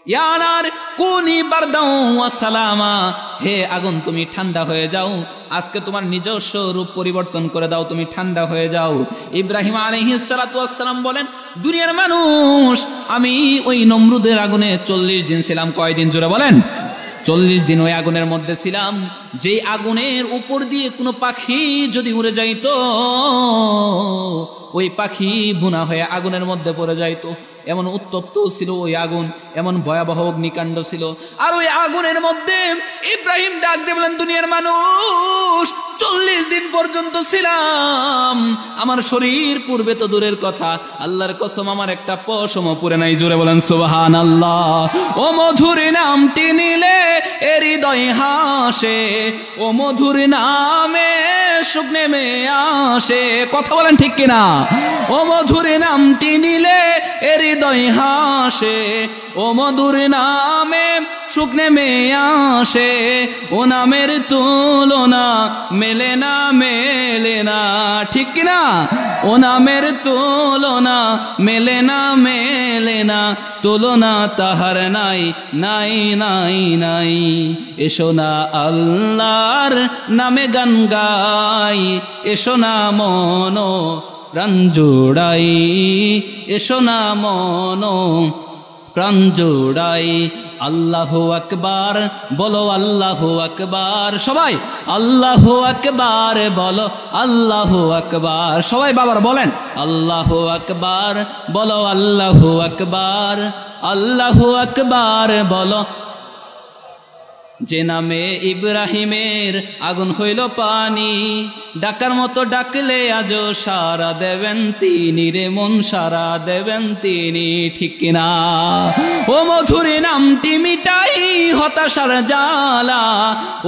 ইয়া নার কুনি বারদাও ওয়া সালামা, হে আগুন তুমি ঠান্ডা হয়ে যাও, আজকে তোমার নিজস্ব রূপ পরিবর্তন করে দাও, তুমি ঠান্ডা হয়ে যাও। ইব্রাহিম আলাইহিস সালাতু ওয়াস সালাম বলেন, দুনিয়ার মানুষ আমি ওই নমরুদের আগুনে 40 দিন ছিলাম। কয়দিন জোরে বলেন? 40 দিন ওই আগুনের মধ্যে ছিলাম। যেই আগুনের উপর দিয়ে কোনো পাখি যদি উড়ে যাইতো, ওই পাখি বুনা হয়ে আগুনের মধ্যে পড়ে যাইতো। এমন উত্তপ্ত ছিল ওই আগুন, এমন ভয়াবহ অগ্নিকাণ্ড ছিল। আর ওই আগুনের মধ্যে ইব্রাহিম ডাক দিয়ে বলেন, দুনিয়ার মানুষ 40 দিন পর্যন্ত ছিলাম, আমার শরীর পূর্বে তো দূরের কথা, আল্লাহর কসম আমার একটা পশমও পুরে নাই। জোরে বলেন সুবহানাল্লাহ। ও মধুর নামটি নিলে এ হৃদয় হাসে, ও মধুর নামে সুখ নেমে আসে। কথা বলেন ঠিক কিনা? ও মধুর নামটি নিলে এ হৃদয় হাসে, ও মধুর নামে সুখ নেমে আসে, ও নামের তুলনা মেলে না, মেলে না। ঠিক কিনা? ও নামের তুলনা মেলে না, মেলে না, তুলনা তাহার নাই, নাই, নাই, নাই। এসো না আল্লাহর নামে গান গাই, এসো না মনো প্রাণ জোড়াই, এসো না মনো প্রাণ জোড়াই। আল্লাহু আকবার বলো, আল্লাহু আকবার। সবাই আল্লাহু আকবার বলো, আল্লাহু আকবার। সবাই বাবার বলেন, আল্লাহু আকবার বলো, আল্লাহু আকবার, আল্লাহু আকবার বলো। যে নামে ইব্রাহিমের আগুন হইল পানি, ডাকার মতো ডাকলে আজও সারা দেবেন তিনি রে মন, সারা দেবেন তিনি। ঠিক কিনা? ও মধুর নামটি মিটাই হতাশার জ্বালা,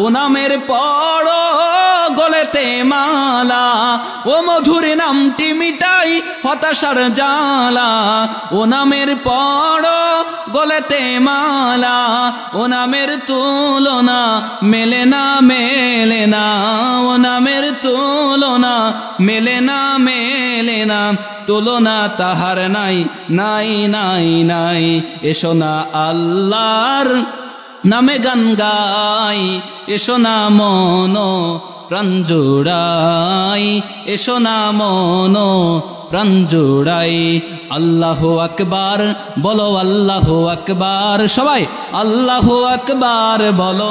ও নামের পড়ো গলেতে মালা, ও মধুর নামটি মিটাই হতাশার জ্বালা, ও নামের পড়ো গলেতে মালা, ও নামের তুলনা মেলে না, মেলে না, ও নামের তুলনা মেলে না, মেলে না, তুলনা তাহার নাই, নাই, নাই, নাই। এসো না আল্লাহর নামে গান গাই, এসো না মনো প্রাণ জোড়াই, এসো না মনো প্রাণ জোড়াই। আল্লাহু আকবার বলো, আল্লাহু আকবার। সবাই আল্লাহু আকবার বলো।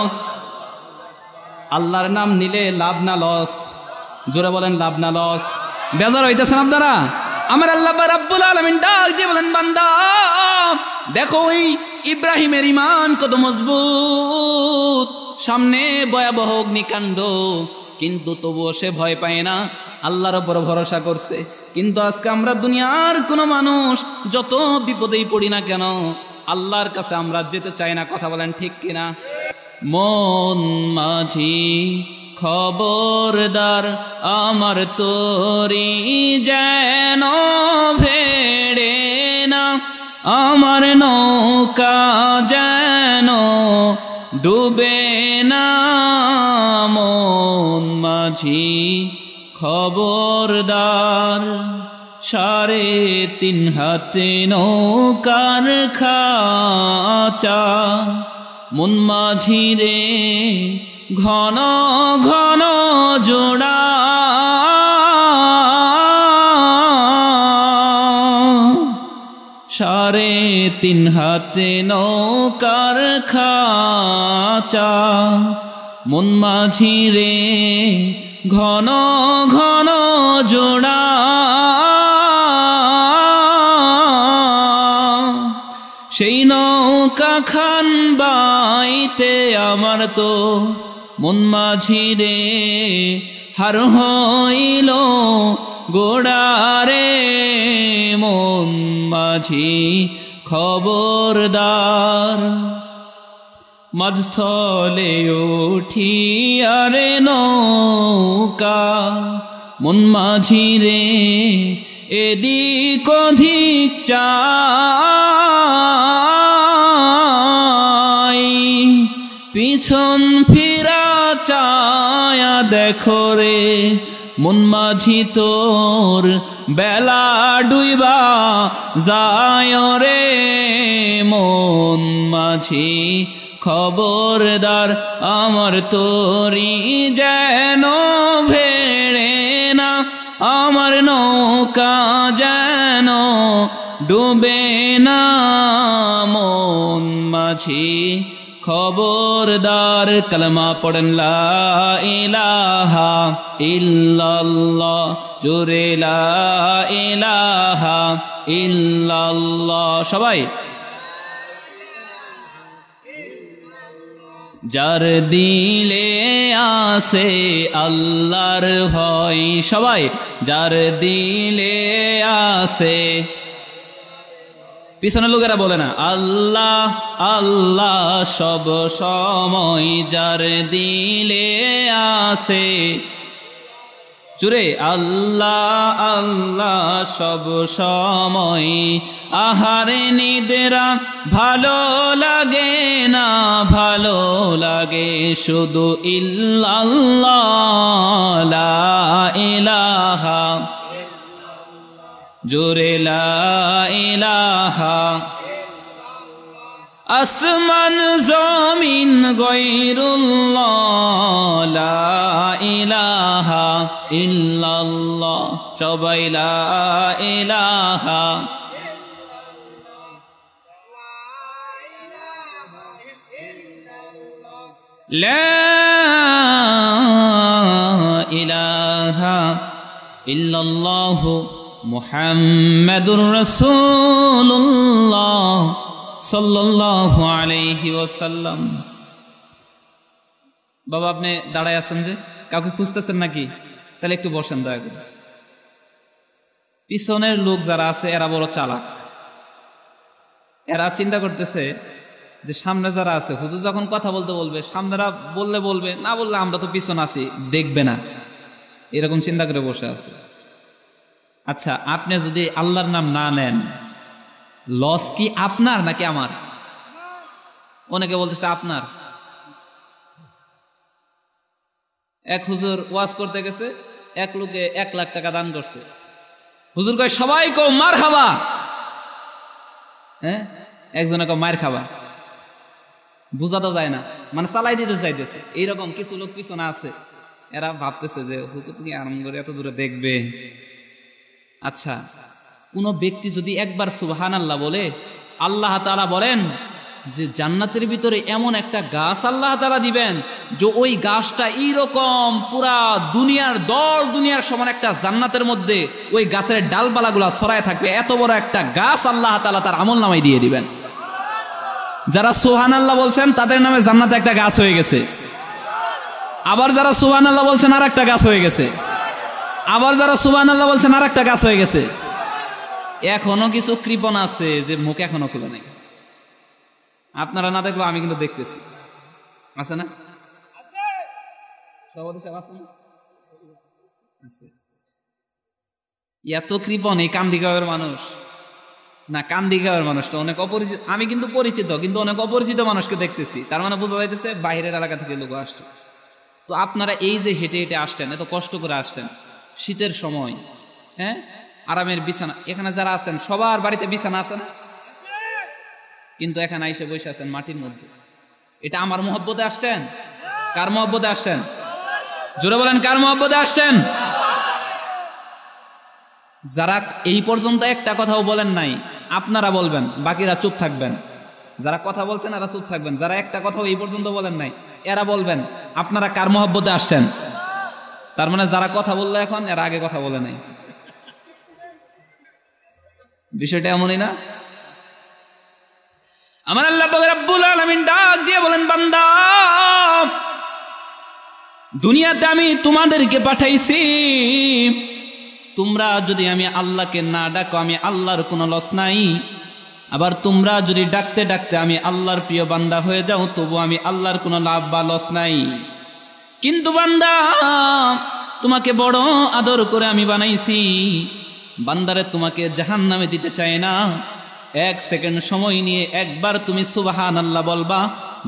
আল্লাহর নাম নিলে লাভ না লস? জোরে বলেন, লাভ না লস? বেজার হইতেছেন আপনারা? আমার আল্লাহ রাব্বুল আলামিন ডাক দিয়ে বলেন, বান্দা দেখো ওই ইব্রাহিমের ঈমান কত মজবুত, সামনে ভয়াবহ অগ্নিকাণ্ড, কিন্তু তবুও সে ভয় পায় না, আল্লাহর উপর ভরসা করছে। কিন্তু আজকে আমরা দুনিয়ার কোনো মানুষ যত বিপদেই পড়ি না কেন, আল্লাহর কাছে আমরা যেতে চাই না। কথা বলেন ঠিক কিনা? মন মাঝি খবরদার, আমার তোরি যেন ভেড়ে না, আমার নৌকা যেন ডুবে না। মন মাঝি খবরদার, 3.5 হাতে নৌকার খাঁচা, মন মাঝি রে ঘন ঘন জোড়া, 3.5 হাতে নৌকার খাঁচা, মন মাঝি রে ঘন ঘন জোড়া। সেই নৌকা খান বাইতে আমার তো মন মাঝি রে হার হইল গোড়ারে। মন মাঝি খবরদার, মাঝস্থলে উঠিয়ারে নৌকা, মন মাঝি রে এদিক ওদিক চাই, পিছন ফিরা চায়া দেখো রে মন মাঝি তোর বেলা ডুইবা যায় রে মন মাঝি খবরদার আমার তোরি যেন ভেড়ে না আমার নৌকা যেন ডুবে না মন মাঝি খবরদার কলমা পড়েন লা ইলাহা ইল্লাল্লাহ জোরে লা ইলাহা ইল্লাল্লাহ সবাই যার দিলে আসে আল্লাহর ভয় সবাই যার দিলে আসে পিছনের লোকেরা বলে না আল্লাহ আল্লাহ সব সময় যার দিলে আসে জুড়ে আল্লাহ আল্লাহ সব সময় আহারে নিদেরা ভালো লাগে না ভালো লাগে শুধু ইল্লাল্লাহ লা ইলাহা জোরে লা ইলাহা আসমান জমিন গয়রুল্লাহ লা ইলাহা ইল্লাল্লাহ সবাই লা ইলাহা লা ইলাহা ইল্লাল্লাহ মুহাম্মাদুর রাসূলুল্লাহ সাল্লাল্লাহু আলাইহি ওয়াসাল্লাম। বাবা আপনি দাঁড়ায় আছেন যে কাউকে খুঁজতেছেন নাকি? তাহলে একটু বসেন দয়া করে। পিছনের লোক যারা আছে এরা বড় চালাক। এরা চিন্তা করতেছে যে সামনে যারা আছে হুজুর যখন কথা বলতে বলবে সামনেরা বললে বলবে, না বললে আমরা তো পিছনে আছি দেখবে না, এরকম চিন্তা করে বসে আছে। আচ্ছা আপনি যদি আল্লাহর নাম না নেন লস কি আপনার নাকি আমার? অনেকে বলতেছে আপনার। এক হুজুর ওয়াজ করতে গেছে, এক লোকে 1 লাখ টাকা দান করছে। হুজুর কয় সবাই কো মার খাবা, হ্যাঁ একজনে কো মার খাবা, বুঝা তো যায় না, মানে চালাই দিতে চাইতেছে। এইরকম কিছু লোক পিছনে আছে, এরা ভাবতেছে যে হুজুর কি আরাম করে এত দূরে দেখবে। আচ্ছা কোন ব্যক্তি যদি একবার সুবহানাল্লাহ বলে, আল্লাহ তাআলা বলেন যে জান্নাতের ভিতরে এমন একটা গাছ আল্লাহ তাআলা দিবেন যে ওই গাছটা এইরকম পুরা দুনিয়ার 10 দুনিয়ার সমান একটা জান্নাতের মধ্যে ওই গাছের ডালপালাগুলা ছড়ায় থাকবে, এত বড় একটা গাছ আল্লাহ তাআলা তার আমলনামায় দিয়ে দিবেন। যারা সুবহানাল্লাহ বলছেন তাদের নামে জান্নাতে একটা গাছ হয়ে গেছে, আবার যারা সুবহানাল্লাহ বলছেন আর একটা গাছ হয়ে গেছে, আবার যারা সুবহানাল্লাহ বলছেন আর একটা গাছ হয়ে গেছে। এখনো কিছু কৃপণ আছে যে মুখ এখনো খুলে নেই। আপনারা না দেখলো আমি কিন্তু দেখতেছি, আছে না? এত কৃপণ এই কান্দিগাঁওয়ের মানুষ না, কান্দিগাঁওয়ের মানুষটা অনেক অপরিচিত। আমি কিন্তু পরিচিত, কিন্তু অনেক অপরিচিত মানুষকে দেখতেছি, তার মানে বোঝা যাইতেছে বাইরের এলাকা থেকে লোক আসছে। তো আপনারা এই যে হেঁটে হেঁটে আসতেন, এত কষ্ট করে আসতেন শীতের সময়, হ্যাঁ আরামের বিছানা, এখানে যারা আছেন সবার বাড়িতে বিছানা আছে না? কিন্তু এখানে আইসে বসে আছেন মাটির মধ্যে। এটা আমার মহব্বতে আসছেন? কার মহব্বতে আসছেন? জোরে বলেন কার মহব্বতে আসছেন? যারা এই পর্যন্ত একটা কথাও বলেন নাই আপনারা বলবেন, বাকিরা চুপ থাকবেন। যারা কথা বলছেন এরা চুপ থাকবেন, যারা একটা কথাও এই পর্যন্ত বলেন নাই এরা বলবেন আপনারা কার মহব্বতে আসছেন। তার মানে যারা কথা বললো এখন এরা আগে কথা বলে নাই। বিষয়টা এমনই না? আমার আল্লাহ পাক রব্বুল আলামিন ডাক দিয়ে বলেন, বান্দা দুনিয়াতে আমি তোমাদেরকে পাঠাইছি, তোমরা যদি আমি আল্লাহকে না ডাকো আমি আল্লাহর কোনো লস নাই। আবার তোমরা যদি ডাকতে ডাকতে আমি আল্লাহর প্রিয় বান্দা হয়ে যাও তবু আমি আল্লাহর কোনো লাভ বা লস নাই। কিন্তু বান্দা তোমাকে বড় আদর করে আমি বানাইছি, বান্দারে তোমাকে জাহান্নামে দিতে চাই না। 1 সেকেন্ড সময় নিয়ে একবার তুমি সুবহানাল্লাহ বলবা,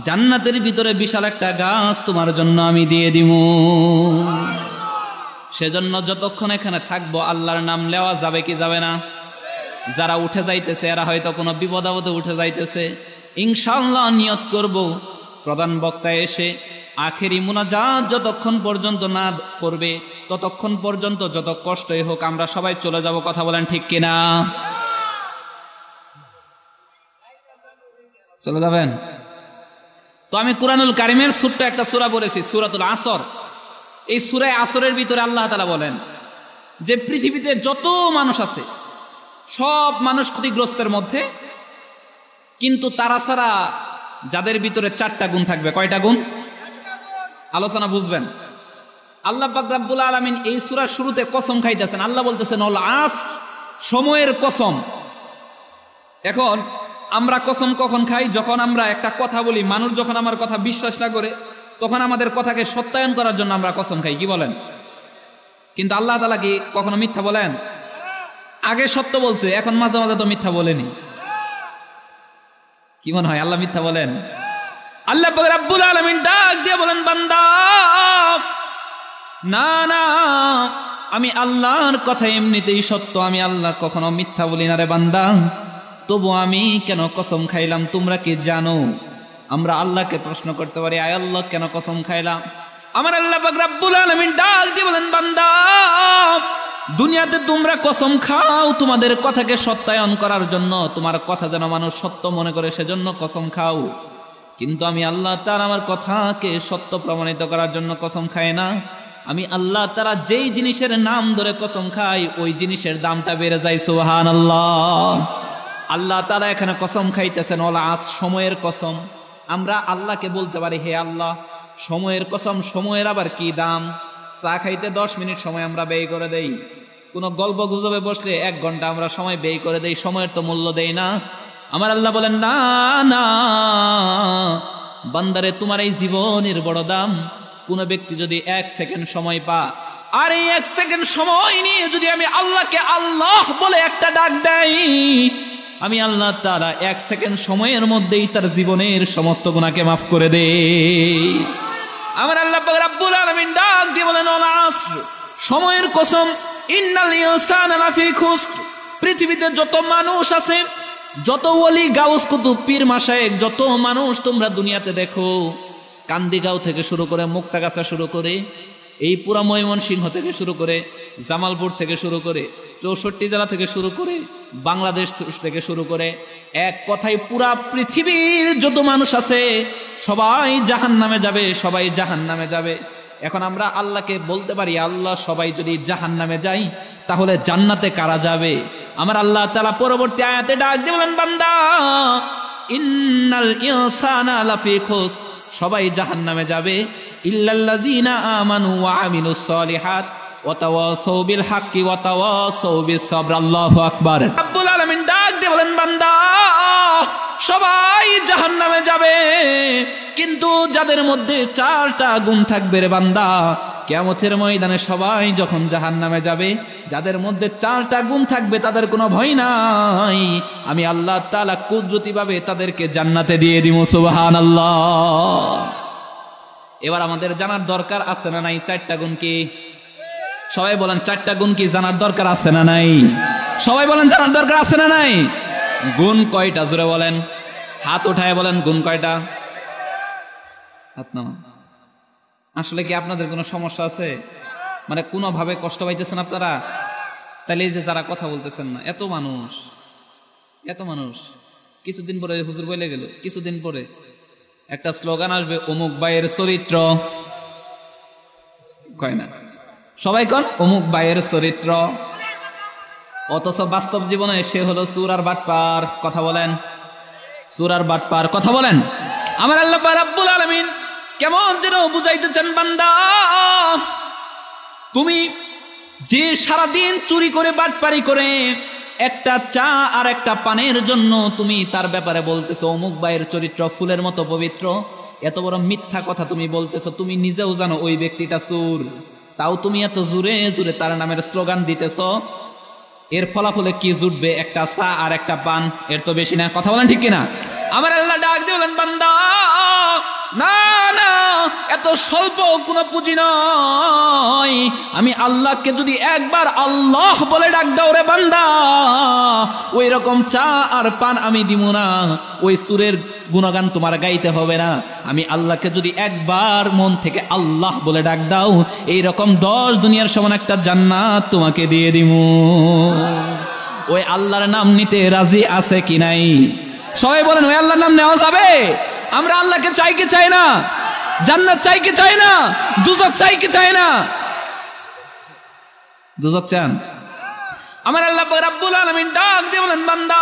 জান্নাতের ভিতরে বিশাল একটা গাছ তোমার জন্য আমি দিয়ে দিব। সেজন্য যতক্ষণ এখানে থাকবো আল্লাহর নাম নেওয়া যাবে কি যাবে না? যারা উঠে যাইতেছে এরা হয়তো কোনো বিপদ আপদে উঠে যাইতেছে, ইনশাআল্লাহ নিয়ত করব প্রধান বক্তা এসে আখেরি মুনাজাত যতক্ষণ পর্যন্ত না করবে ততক্ষণ পর্যন্ত যত কষ্টই হোক আমরা সবাই চলে যাব। কথা বলেন ঠিক কিনা? চলে যাবেন তো? আমি কুরআনুল কারীমের ছোট্ট একটা সূরা পড়েছি, সূরাতুল আসর। এই সূরা আসরের ভিতরে আল্লাহ তাআলা বলেন যে পৃথিবীতে যত মানুষ আছে সব মানুষ ক্ষতিগ্রস্তের মধ্যে, কিন্তু তারা ছাড়া যাদের ভিতরে 4টা গুণ থাকবে। কয়টা গুণ? আলোচনা বুঝবেন। আল্লাহ পাক রব্বুল আলামিন এই সূরার শুরুতে কসম খাইতেছেন। আল্লাহ বলতেছেন ওয়াল আসর, সময়ের কসম। এখন আমরা কসম কখন খাই? যখন আমরা একটা কথা বলি, মানুষ যখন আমার কথা বিশ্বাস না করে তখন আমাদের কথাকে সত্যায়ন করার জন্য আমরা কসম খাই। কি বলেন? কিন্তু আল্লাহ তাআলা কি কখনো মিথ্যা বলেন? আগে সত্য বলছে, এখন মাঝে মাঝে তো মিথ্যা বলেনি। কি মনে হয় আল্লাহ মিথ্যা বলেন? আল্লাহ পাক রব্বুল আলামিন ডাক দিয়ে বলেন, বান্দা না না, আমি আল্লাহর কথা এমনিতেই সত্য, আমি আল্লাহ কখনো মিথ্যা বলি না রে বান্দা। তবু আমি কেন কসম খাইলাম তোমরা কি জানো? আমরা আল্লাহকে প্রশ্ন করতে পারি, আয় আল্লাহ কেন কসম খাইলাম? আমার আল্লাহ পাক রব্বুল আলামিন ডাক দিয়ে বলেন, বান্দা দুনিয়াতে তোমরা কসম খাও তোমাদের কথাকে সত্যায়ন করার জন্য, তোমার কথা যেন মানুষ সত্য মনে করে সেজন্য কসম খাও। কিন্তু আমি আল্লাহ তাআলা আমার কথাকে সত্য প্রমাণিত করার জন্য কসম খাই না। আমি আল্লাহ তাআলা যেই জিনিসের নাম ধরে কসম খাই ওই জিনিসের দামটা বেড়ে যায়। সুবহানাল্লাহ। আল্লাহ তাআলা এখানে কসম খাইতেছেন ওয়াল আসর, সময়ের কসম। আমরা আল্লাহকে বলতে পারি, হে আল্লাহ সময়ের কসম, সময়ের আবার কি দাম? চা খাইতে 10 মিনিট সময় আমরা ব্যয় করে দেই, কোনো গল্প গুজবে বসলে 1 ঘন্টা আমরা সময় ব্যয় করে দেই, সময়ের তো মূল্য দেই না। আমার আল্লাহ বলেন, না না বান্দারে, তোমার এই জীবনের বড় দাম। কোন ব্যক্তি যদি 1 সেকেন্ড সময় পা, আর এই 1 সেকেন্ড সময় নিয়ে যদি আমি আল্লাহকে আল্লাহ বলে একটা ডাক দেই, আমি আল্লাহ তাআলা 1 সেকেন্ড সময়ের মধ্যেই তার জীবনের সমস্ত গুনাহকে মাফ করে দেই। আমার আল্লাহ পাক রব্বুল আলামিন ডাক দিয়ে বলেন ওয়াল আসর, সময়ের কসম, ইন্নাল ইনসানা লাফি খুসর। পৃথিবীতে যত মানুষ আছে, যত ওলি গাউস কুতুব পীর মাশায়েখ, যত মানুষ তোমরা দুনিয়াতে দেখো, কান্দিগাঁও থেকে শুরু করে মুক্তাগাছা শুরু করে এই পুরা ময়মনসিংহ থেকে শুরু করে জামালপুর থেকে শুরু করে 64 জেলা থেকে শুরু করে বাংলাদেশ থেকে শুরু করে, এক কথায় পুরা পৃথিবীর যত মানুষ আছে সবাই জাহান্নামে যাবে, সবাই জাহান্নামে যাবে। এখন আমরা আল্লাহকে বলতে পারি, আল্লাহ সবাই যদি জাহান্নামে যাই তাহলে জান্নাতে কারা যাবে? আমার আল্লাহ তাআলা পরবর্তী আয়াতে ডাক দিয়ে বলেন, বান্দা ইন্নাল ইনসানা লাফি খুসর, সবাই জাহান্নামে যাবে, ইল্লাল্লাযীনা আমানু ওয়া আমিলুস সলিহাত ওয়া তাওয়াসাউ বিল হাক্কি ওয়া তাওয়াসাউ বিস সাবর। আল্লাহু আকবার। রব্বুল আলামিন ডাক দিয়ে বলেন, বান্দা সবাই জাহান্নামে যাবে, কিন্তু যাদের মধ্যে 4টা গুণ থাকবে রে বান্দা, কিয়ামতের ময়দানে সবাই যখন জাহান্নামে যাবে, যাদের মধ্যে 4টা গুণ থাকবে তাদের কোনো ভয় নাই, আমি আল্লাহ তাআলা কুদরতিভাবে তাদেরকে জান্নাতে দিয়ে দিব। সুবহানাল্লাহ। এবার আমাদের জানার দরকার আছে না নাই 4টা গুণ কি? সবাই বলেন 4টা গুণ কি জানার দরকার আছে না নাই? সবাই বলেন জানার দরকার আছে না নাই? গুণ কয়টা জোরে বলেন, হাত উঠায় বলেন গুণ কয়টা? হাত নামান। আসলে কি আপনাদের কোনো সমস্যা আছে? মানে কোনোভাবে কষ্ট পাইতেছেন আপনারা? তাহলে এই যে যারা কথা বলতেছেন না, এত মানুষ, কিছুদিন পরে হুজুর বলে গেল, কিছুদিন পরে একটা স্লোগান আসবে, অমুক ভাইয়ের চরিত্র, কয় না সবাই কোন অমুক ভাইয়ের চরিত্র, অথচ বাস্তব জীবনে সে হলো চোর আর বাটপার। কথা বলেন, চোর আর বাটপার। কথা বলেন। আমার আল্লাহ রাব্বুল আলামিন কেমন যেন বুঝাইতেছেন, বান্দা তুমি যে সারাদিন চুরি করে বাটপারি করে একটা চা আর একটা পানের জন্য তুমি তার ব্যাপারে বলতেছো অমুক ভাইয়ের চরিত্র ফুলের মতো পবিত্র, এত বড় মিথ্যা কথা তুমি বলতেছো, তুমি নিজেও জানো ওই ব্যক্তিটা চোর, তাও তুমি এত জোরে জোরে তার নামের স্লোগান দিতেছো, এর ফলাফলে কি জুটবে? একটা চা আর একটা পান, এর তো বেশি না। কথা বলেন ঠিক কিনা? আমার আল্লাহ ডাক দিয়ে বলেন, বান্দা না না, এত স্বল্প কোনো পুঁজি নয়। আমি আল্লাহকে যদি একবার আল্লাহ বলে ডাক দাও রে বান্দা, ওই রকম চা আর পান আমি দিব না, ওই সুরের গুণগান তোমার গাইতে হবে না। আমি আল্লাহকে যদি একবার মন থেকে আল্লাহ বলে ডাক দাও, এই রকম 10 দুনিয়ার সমান একটা জান্নাত তোমাকে দিয়ে দিব। ওই আল্লাহর নাম নিতে রাজি আছে কি নাই? সবাই বলেন, ওই আল্লাহর নাম নেওয়া যাবে? আমরা আল্লাহকে চাই কি চাই না? জান্নাত চাই কি চাই না? দুজক চাই কি চাই না? দুজক চান? আমার আল্লাহ রাব্বুল আলামিন ডাক দিয়ে বলেন, বান্দা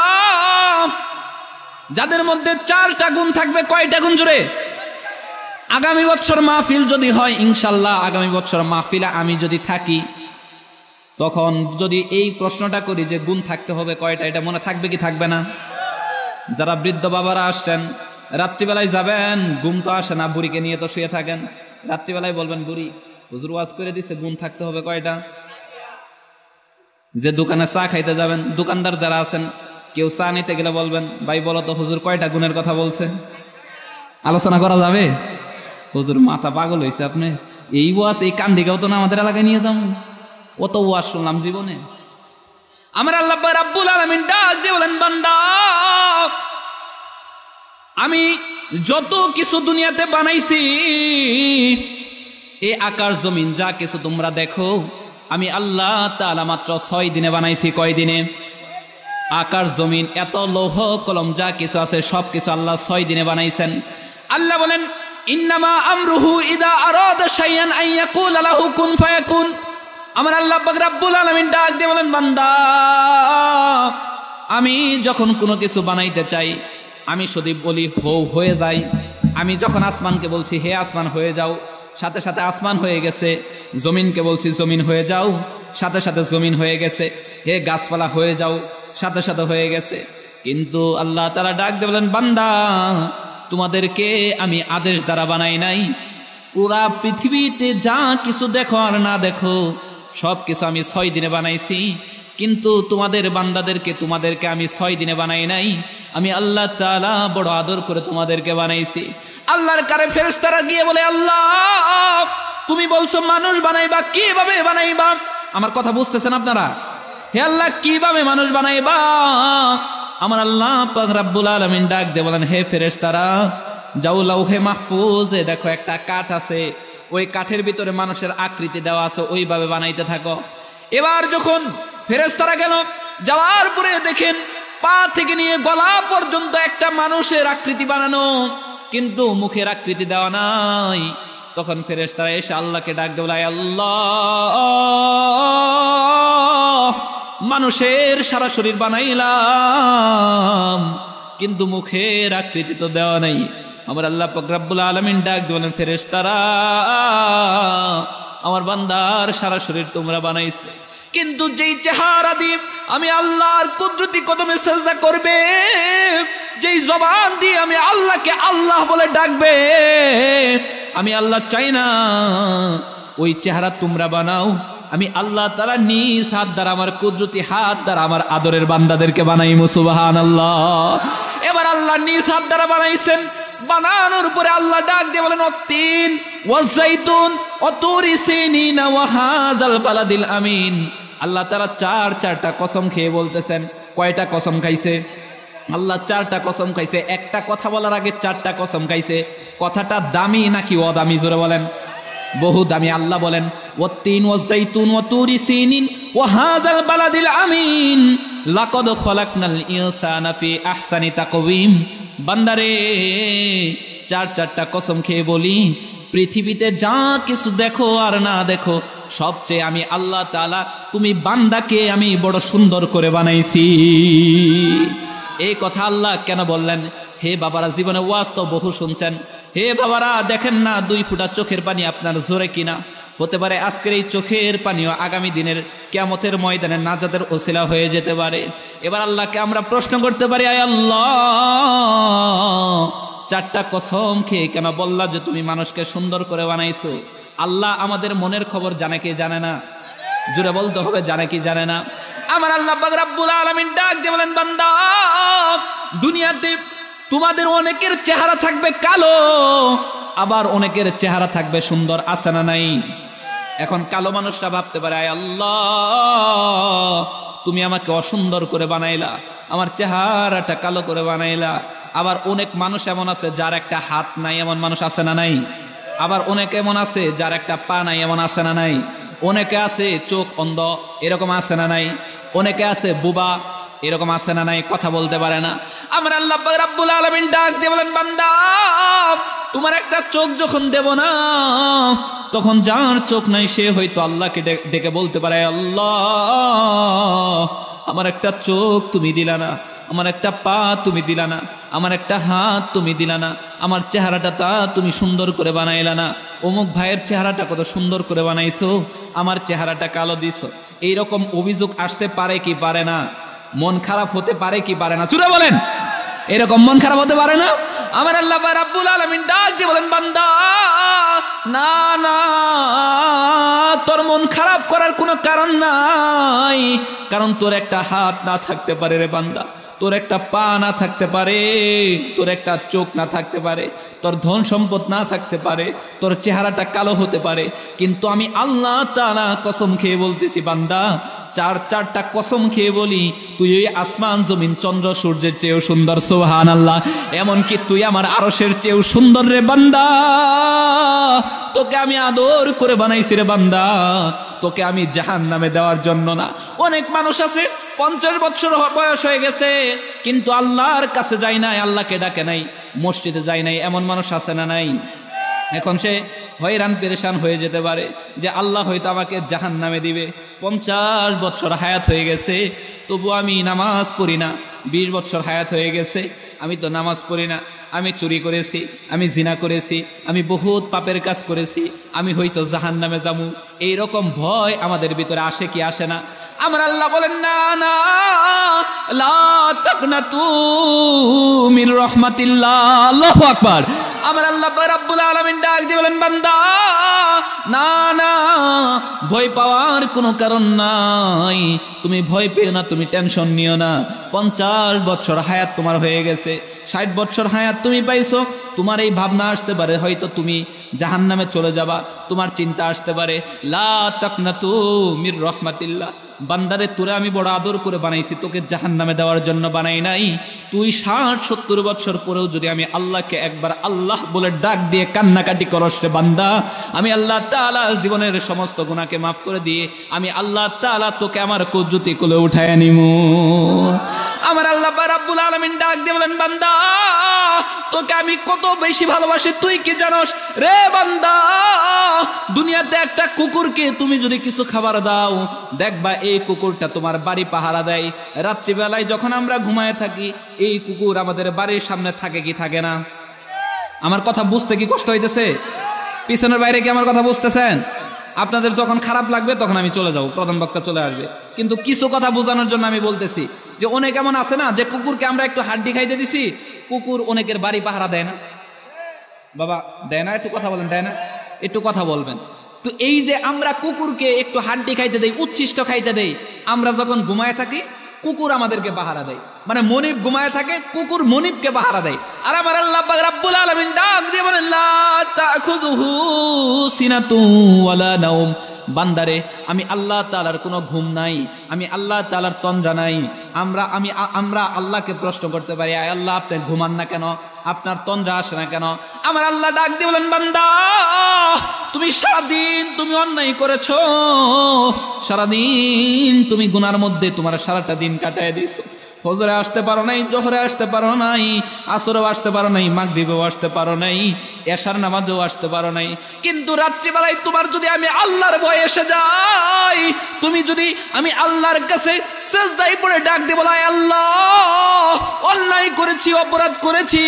যাদের মধ্যে 4টা গুণ থাকবে, কয়টা গুণ জুড়ে? আগামী বছর মাহফিল যদি হয়, ইনশাল্লাহ আগামী বছর মাহফিলে আমি যদি থাকি, তখন যদি এই প্রশ্নটা করি যে গুণ থাকতে হবে কয়টা, এটা মনে থাকবে কি থাকবে না? যারা বৃদ্ধ বাবারা আসছেন, রাত্রিবেলায় যাবেন, ঘুম তো আসে না, বুড়িকে নিয়ে তো শুয়ে থাকেন, রাত্রিবেলায় বলবেন, বুড়ি হুজুর ওয়াজ করে দিছে, গুণ থাকতে হবে কয়টা? যে দোকানে চা খাইতে যাবেন, দোকানদার যারা আছেন, কেউ চা নিতে গেলে বলবেন, ভাই বলো তো হুজুর কয়টা গুণের কথা বলছে? আলোচনা করা যাবে? হুজুর মাথা পাগল হয়েছে আপনি, এই ওয়াজ এই কান দিকেও তো না আমাদের এলাকায় নিয়ে যাবো, কত ওয়াজ শুনলাম জীবনে। আমার আল্লাহ রাব্বুল আলামিন ডাক দিয়ে বলেন, বান্দা আমি যত কিছু দুনিয়াতে বানাইছি, এই আকাশ জমিন যা কিছু তোমরা দেখো, আমি আল্লাহ তাআলা মাত্র 6 দিনে বানাইছি। কয় দিনে? আকাশ জমিন এত লৌহ কলম যা কিছু আছে সব কিছু আল্লাহ 6 দিনে বানাইছেন। আল্লাহ বলেন, ইন্নামা আমরুহু ইদা আরাদা শাইআন আন ইয়াকুলা লাহু কুন ফায়াকুন। আমার আল্লাহ পাক রব্বুল আলামিন ডাক দিয়ে বলেন, বান্দা আমি যখন কোনো কিছু বানাইতে চাই, আমি শুধু বলি হও, হয়ে যায়। আমি যখন আসমানকে বলছি হে আসমান হয়ে যাও, সাথে সাথে আসমান হয়ে গেছে। জমিনকে বলছি জমিন হয়ে যাও, সাথে সাথে জমিন হয়ে গেছে। হে গাছপালা হয়ে যাও, সাথে সাথে হয়ে গেছে। কিন্তু আল্লাহ তাআলা ডাক দিয়ে বলেন, বান্দা তোমাদেরকে আমি আদেশ দ্বারা বানাই নাই। পুরা পৃথিবীতে যা কিছু দেখো আর না দেখো সব কিছু আমি 6 দিনে বানাইছি, কিন্তু তোমাদের বান্দাদেরকে তোমাদেরকে আমি 6 দিনে বানাই নাই। আমি আল্লাহ তাআলা বড় আদর করে তোমাদেরকে বানাইছি। আল্লাহর কারে ফেরেশতারা গিয়ে বলে, আল্লাহ তুমি বলছো মানুষ বানাইবা, কিভাবে বানাইবা? আমার কথা বুঝতেছেন আপনারা? হে আল্লাহ কিভাবে মানুষ বানাইবা? আমার আল্লাহ পাক রব্বুল আলামিন ডাক দিয়ে বলেন, হে ফেরেশতারা যাও লাউহে মাহফুজে দেখো একটা কাঠ আছে, ওই কাঠের ভিতরে মানুষের আকৃতি দেওয়া আছে, ওইভাবে বানাইতে থাকো। এবার যখন ফেরেশতারা গেল, যাওয়ার পরে দেখেন পা থেকে নিয়ে গলা পর্যন্ত একটা মানুষের আকৃতি বানানো, কিন্তু মুখের আকৃতি দেওয়া নাই। তখন ফেরেশতারা এসে আল্লাহকে ডাক দেয়, আল্লাহ মানুষের সারা শরীর বানাইলাম, কিন্তু মুখের আকৃতি তো দেওয়া নাই। আমার আল্লাহ পাক রব্বুল আলামিন ডাক দিলেন, ফেরেশতারা আমার বান্দার সারা শরীর তোমরা বানাইছে, কিন্তু যেই চেহারা দিয়ে আমি আল্লাহর কুদরতি কদমে সিজদা করবে, যেই জবান দিয়ে আমি আল্লাহকে আল্লাহ বলে ডাকবে, আমি আল্লাহ চাই না ওই চেহারা তোমরা বানাও। আমি আল্লাহ তাআলা নিজ হাত দ্বারা, আমার কুদরতি হাত দ্বারা আমার আদরের বান্দাদেরকে বানাইমু। সুবহানাল্লাহ। এবার আল্লাহ নিজ হাত দ্বারা বানাইছেন। বানানোর পরে আল্লাহ ডাক দিয়ে বলেন, অত্তিন ওয়াজাইতুন ওয়াতুরি সিনিন ওয়া হাযাল বালাদিল আমিন। আল্লাহ তাআলা 4টা কসম খেয়ে বলতেছেন। কয়টা কসম খাইছে? আল্লাহ 4টা কসম খাইছে। একটা কথা বলার আগে 4টা কসম খাইছে। কথাটা দামি নাকি অদামি? জোরে বলেন। বহু দামি। আল্লাহ বলেন, ওয়াত্তিন ওয়াজাইতুন ওয়াতুরি সিনিন ওয়া হাযাল বালাদিল আমিন লাকাদ খলাকনাল ইনসানা ফি আহসানি তাকওয়িম। বান্দারে 4টা কসম খেয়ে বলি, পৃথিবীতে যা কিছু দেখো আর না দেখো সবচেয়ে আমি আল্লাহ তাআলা তুমি বান্দাকে আমি বড় সুন্দর করে বানাইছি। এই কথা আল্লাহ কেন বললেন? হে বাবারা, জীবনে ওয়াজ তো বহু শুনছেন। হে বাবারা, দেখেন না 2 ফোঁটা চোখের পানি আপনার জোরে কিনা। হতে পারে আজকের এই চোখের পানিও আগামী দিনের কিয়ামতের ময়দানে নাজাতের ওসিলা হয়ে যেতে পারে। এবার আল্লাহকে আমরা প্রশ্ন করতে পারি, আয় আল্লাহ 4টা কসম খেয়ে কেন বললা যে তুমি মানুষকে সুন্দর করে বানাইছো? আল্লাহ আমাদের মনের খবর জানে কি জানে না? জুড়ে বলতে হবে, জানে কি জানে না? আমার আল্লাহ পাক রব্বুল আলামিন ডাক দিয়ে বলেন, বান্দা দুনিয়াতে তোমাদের অনেকের চেহারা থাকবে কালো, আবার অনেকের চেহারা থাকবে সুন্দর, আছে না নাই? এখন কালো মানুষরা ভাবতে পারে, আয় আল্লাহ তুমি আমাকে অসুন্দর করে বানাইলা, আমার চেহারাটা কালো করে বানাইলা। আবার অনেক মানুষ এমন আছে যার একটা হাত নাই, এমন মানুষ আছে না নাই? আবার অনেক এমন আছে যার একটা পা নাই, এমন আছে না নাই? অনেকে আছে চোখ অন্ধ, এরকম আছে না নাই? অনেকে আছে বুবা, এরকম আছে না নাই? কথা বলতে পারে না। আমার আল্লাহ পাক রব্বুল আলামিন ডাক দিয়ে বলেন, বান্দা তোমার একটা চোখ যখন দেব না, তখন যার চোখ নাই সে হয়তো আল্লাহকে ডেকে বলতে পারে, আল্লাহ আমার একটা চোখ তুমি দিলা না, আমার একটা পা তুমি দিলা না, আমার একটা হাত তুমি দিলা না, আমার চেহারাটা তা তুমি সুন্দর করে বানাইলা না, অমুক ভাইয়ের চেহারাটা কত সুন্দর করে বানাইছো, আমার চেহারাটা কালো দিছো। এইরকম অভিযোগ আসতে পারে কি পারে না? মন খারাপ হতে পারে কি পারে না? চুরা বলেন, এরকম মন খারাপ হতে পারে না? আমার আল্লাহ রাব্বুল আলামিন ডাক দিয়ে বলেন, বান্দা না না, তোর মন খারাপ করার কোনো কারণ নাই, কারণ তোর একটা হাত না থাকতে পারে রে বান্দা, তোর একটা পা না থাকতে পারে, তোর একটা চোখ না থাকতে পারে, তোর ধন সম্পদ না থাকতে পারে, তোর চেহারাটা কালো হতে পারে, কিন্তু আমি আল্লাহ তাআলা কসম খেয়ে বলতেছি বান্দা, চারটা কসম খেয়ে বলি, তুই ওই আসমান জমিন চন্দ্র সূর্যের চেয়েও সুন্দর, সুবহানাল্লাহ। এমনকি তুই আমার আরশের চেয়েও সুন্দর রে বান্দা, তোকে আমি আদর করে বানাইছি রে বান্দা, তোকে আমি জাহান্নামে দেওয়ার জন্য না। অনেক মানুষ আছে 50 বছর বয়স হয়ে গেছে কিন্তু আল্লাহর কাছে যায় নাই, আল্লাহকে ডাকে নাই, মসজিদে যায় নাই, এমন মানুষ আছে না নাই? এখন সে হয়রান পেরেশান হয়ে যেতে পারে যে আল্লাহ হয়তো আমাকে জাহান্নামে দিবে। 50 বছর হায়াত হয়ে গেছে তবু আমি নামাজ পড়ি না, 20 বছর হায়াত হয়ে গেছে আমি তো নামাজ পড়ি না, আমি চুরি করেছি, আমি জিনা করেছি, আমি বহুত পাপের কাজ করেছি, আমি হয়তো জাহান্নামে যাবো, এইরকম ভয় আমাদের ভিতরে আসে কি আসে না? আমার আল্লাহ বলেন, না না, লা তাকনাতু মির রাহমাতিল্লাহ। আল্লাহু আকবার। আমার আল্লাহ রাব্বুল আলামিন ডাক দিয়ে বলেন, বান্দা না না, ভয় পাওয়ার কোনো কারণ নাই, তুমি ভয় পেও না, তুমি টেনশন নিও না। 50 বছর হায়াত তোমার হয়ে গেছে, 60 বছর হায়াত তুমি পাইছো, তোমার এই ভাবনা আসতে পারে হয়তো তুমি জাহান্নামে চলে যাবা, তোমার চিন্তা আসতে পারে, লা তাকনাতু মির রাহমাতিল্লাহ। বান্দারে তোরে আমি বড় আদর করে বানাইছি, তোকে জাহান্নামে দেওয়ার জন্য বানাই নাই। তুই 60-70 বছর পরেও যদি আমি আল্লাহকে একবার আল্লাহ বলে ডাক দিয়ে কান্নাকাটি করস রে বান্দা, আমি আল্লাহ তাআলা জীবনের সমস্ত গুনাহকে মাফ করে দিয়ে আমি আল্লাহ তাআলা তোকে আমার কুদরতি কোলে উঠায় নিমু। আমার আল্লাহ রাব্বুল আলামিন ডাক দিয়ে বলেন, বান্দা তোকে আমি কত বেশি ভালোবাসি তুই কি জানোস রে বান্দা? দুনিয়াতে একটা কুকুরকে তুমি যদি কিছু খাবার দাও, দেখবা এই কুকুরটা তোমার বাড়ি পাহারা দেয়। রাত্রিবেলায় যখন আমরা ঘুমায় থাকি, এই কুকুর আমাদের বাড়ির সামনে থাকে কি থাকে না? আমার কথা বুঝতে কি কষ্ট হইতেছে? পিছনের বাইরে কি আমার কথা বুঝতেছেন? আপনাদের যখন খারাপ লাগবে তখন আমি চলে যাব, প্রধান বক্তা চলে আসবে, কিন্তু কিছু কথা বোঝানোর জন্য আমি বলতেছি যে অনেক এমন আছে না যে কুকুরকে আমরা একটু হাড্ডি খাইতে দিছি, কুকুর অনেকের বাড়ি পাহারা দেয় না। বাবা দেয় না? একটু কথা বলেন, দেয় না? একটু কথা বলবেন তো। এই যে আমরা কুকুরকে একটু হাড্ডি খাইতে দেই, উচ্ছিষ্ট খাইতে দেই, আমরা যখন ঘুমায় থাকি কুকুর আমাদেরকে পাহারা দেয়, মানে মনিব ঘুমায় থাকে, কুকুর মনিবকে পাহারা দেয়। আর আমার আল্লাহ পাক রব্বুল আলামিন ডাক দিয়ে বলেন, লা তাখুযুহু সিনাতু ওয়ালা নাওম। বান্দারে আমি আল্লাহ তাআলার কোনো ঘুম নাই, আমি আল্লাহ তাআলার তন্দ্রা নাই। আমরা আল্লাহকে প্রশ্ন করতে পারি, আয় আল্লাহ আপনি ঘুমান না কেন, আপনার তন্দ্রা আসে না কেন? আমার আল্লাহ ডাক দিয়ে বলেন, বান্দা তুমি সারাদিন তুমি অন্যায় করেছো, সারাদিন তুমি গুনার মধ্যে তোমার সারাটা দিন কাটায় দিয়েছো। ফজরে আসতে পারো নাই, জোহরে আসতে পারো নাই, আসরেও আসতে পারো নাই, মাগরিবেও আসতে পারো নাই, এশার নামাজেও আসতে পারো নাই। কিন্তু রাত্রিবেলায় তোমার যদি আমি আল্লাহর ভয় এসে যাই, তুমি যদি আমি আল্লাহর কাছে সিজদায় পড়ে ডাক দিয়ে বলো, আল্লাহ অন্যায় করেছি, অপরাধ করেছি,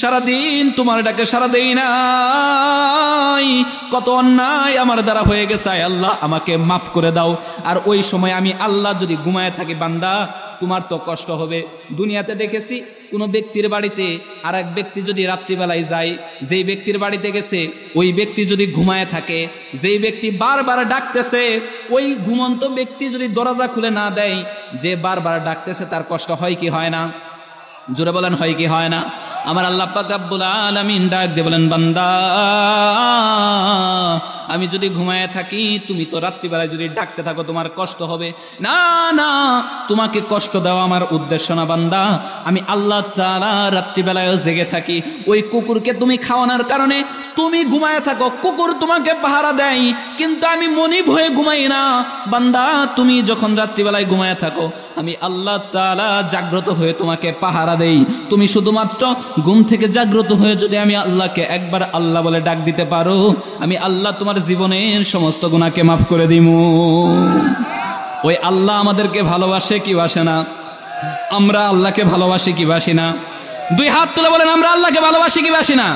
সারাদিন তোমার ডাকে সারা দেই নাই, কত অন্যায় আমার দ্বারা হয়ে গেছে, আল্লাহ আমাকে মাফ করে দাও। আর ওই সময় আমি আল্লাহ যদি ঘুমায় থাকি, বান্দা তোমার তো কষ্ট হবে। দুনিয়াতে দেখেছি কোনো ব্যক্তির বাড়িতে আর এক ব্যক্তি যদি রাত্রিবেলায় যায়, যেই ব্যক্তির বাড়িতে গেছে ওই ব্যক্তি যদি ঘুমায় থাকে, যেই ব্যক্তি বারবার ডাকতেছে ওই ঘুমন্ত ব্যক্তি যদি দরজা খুলে না দেয়, যে বারবার ডাকতেছে তার কষ্ট হয় কি হয় না? জোরে বলেন, হয় কি হয় না? আমার আল্লাহ পাক রব্বুল আলামিন ডাক দিয়ে বলেন, বান্দা আমি যদি ঘুমায় থাকি, তুমি তো রাত্রিবেলায় যদি ডাকতে থাকো তোমার কষ্ট হবে। না না, তোমাকে কষ্ট দেওয়া আমার উদ্দেশ্য না বান্দা। আমি আল্লাহ তাআলা রাত্রিবেলায়ও জেগে থাকি। ওই কুকুরকে তুমি খাওয়ানোর কারণে তুমি ঘুমায় থাকো, কুকুর তোমাকে পাহারা দেয়, কিন্তু আমি মনিব হয়ে ঘুমাই না। বান্দা তুমি যখন রাত্রিবেলায় ঘুমায় থাকো, আমি আল্লাহ তাআলা জাগ্রত হয়ে তোমাকে পাহারা দেই। তুমি শুধুমাত্র ঘুম থেকে জাগ্রত হয়ে যদি আমি আল্লাহকে একবার আল্লাহ বলে ডাক দিতে পারো, আমি আল্লাহ তোমার জীবনের সমস্ত গুনাহকে মাফ করে দিমু। ওই আল্লাহ আমাদেরকে ভালোবাসে কি বাসে না? আমরা আল্লাহকে ভালোবাসি কি বাসি না? দুই হাত তুলে বলেন, আমরা আল্লাহকে ভালোবাসি কি বাসি না?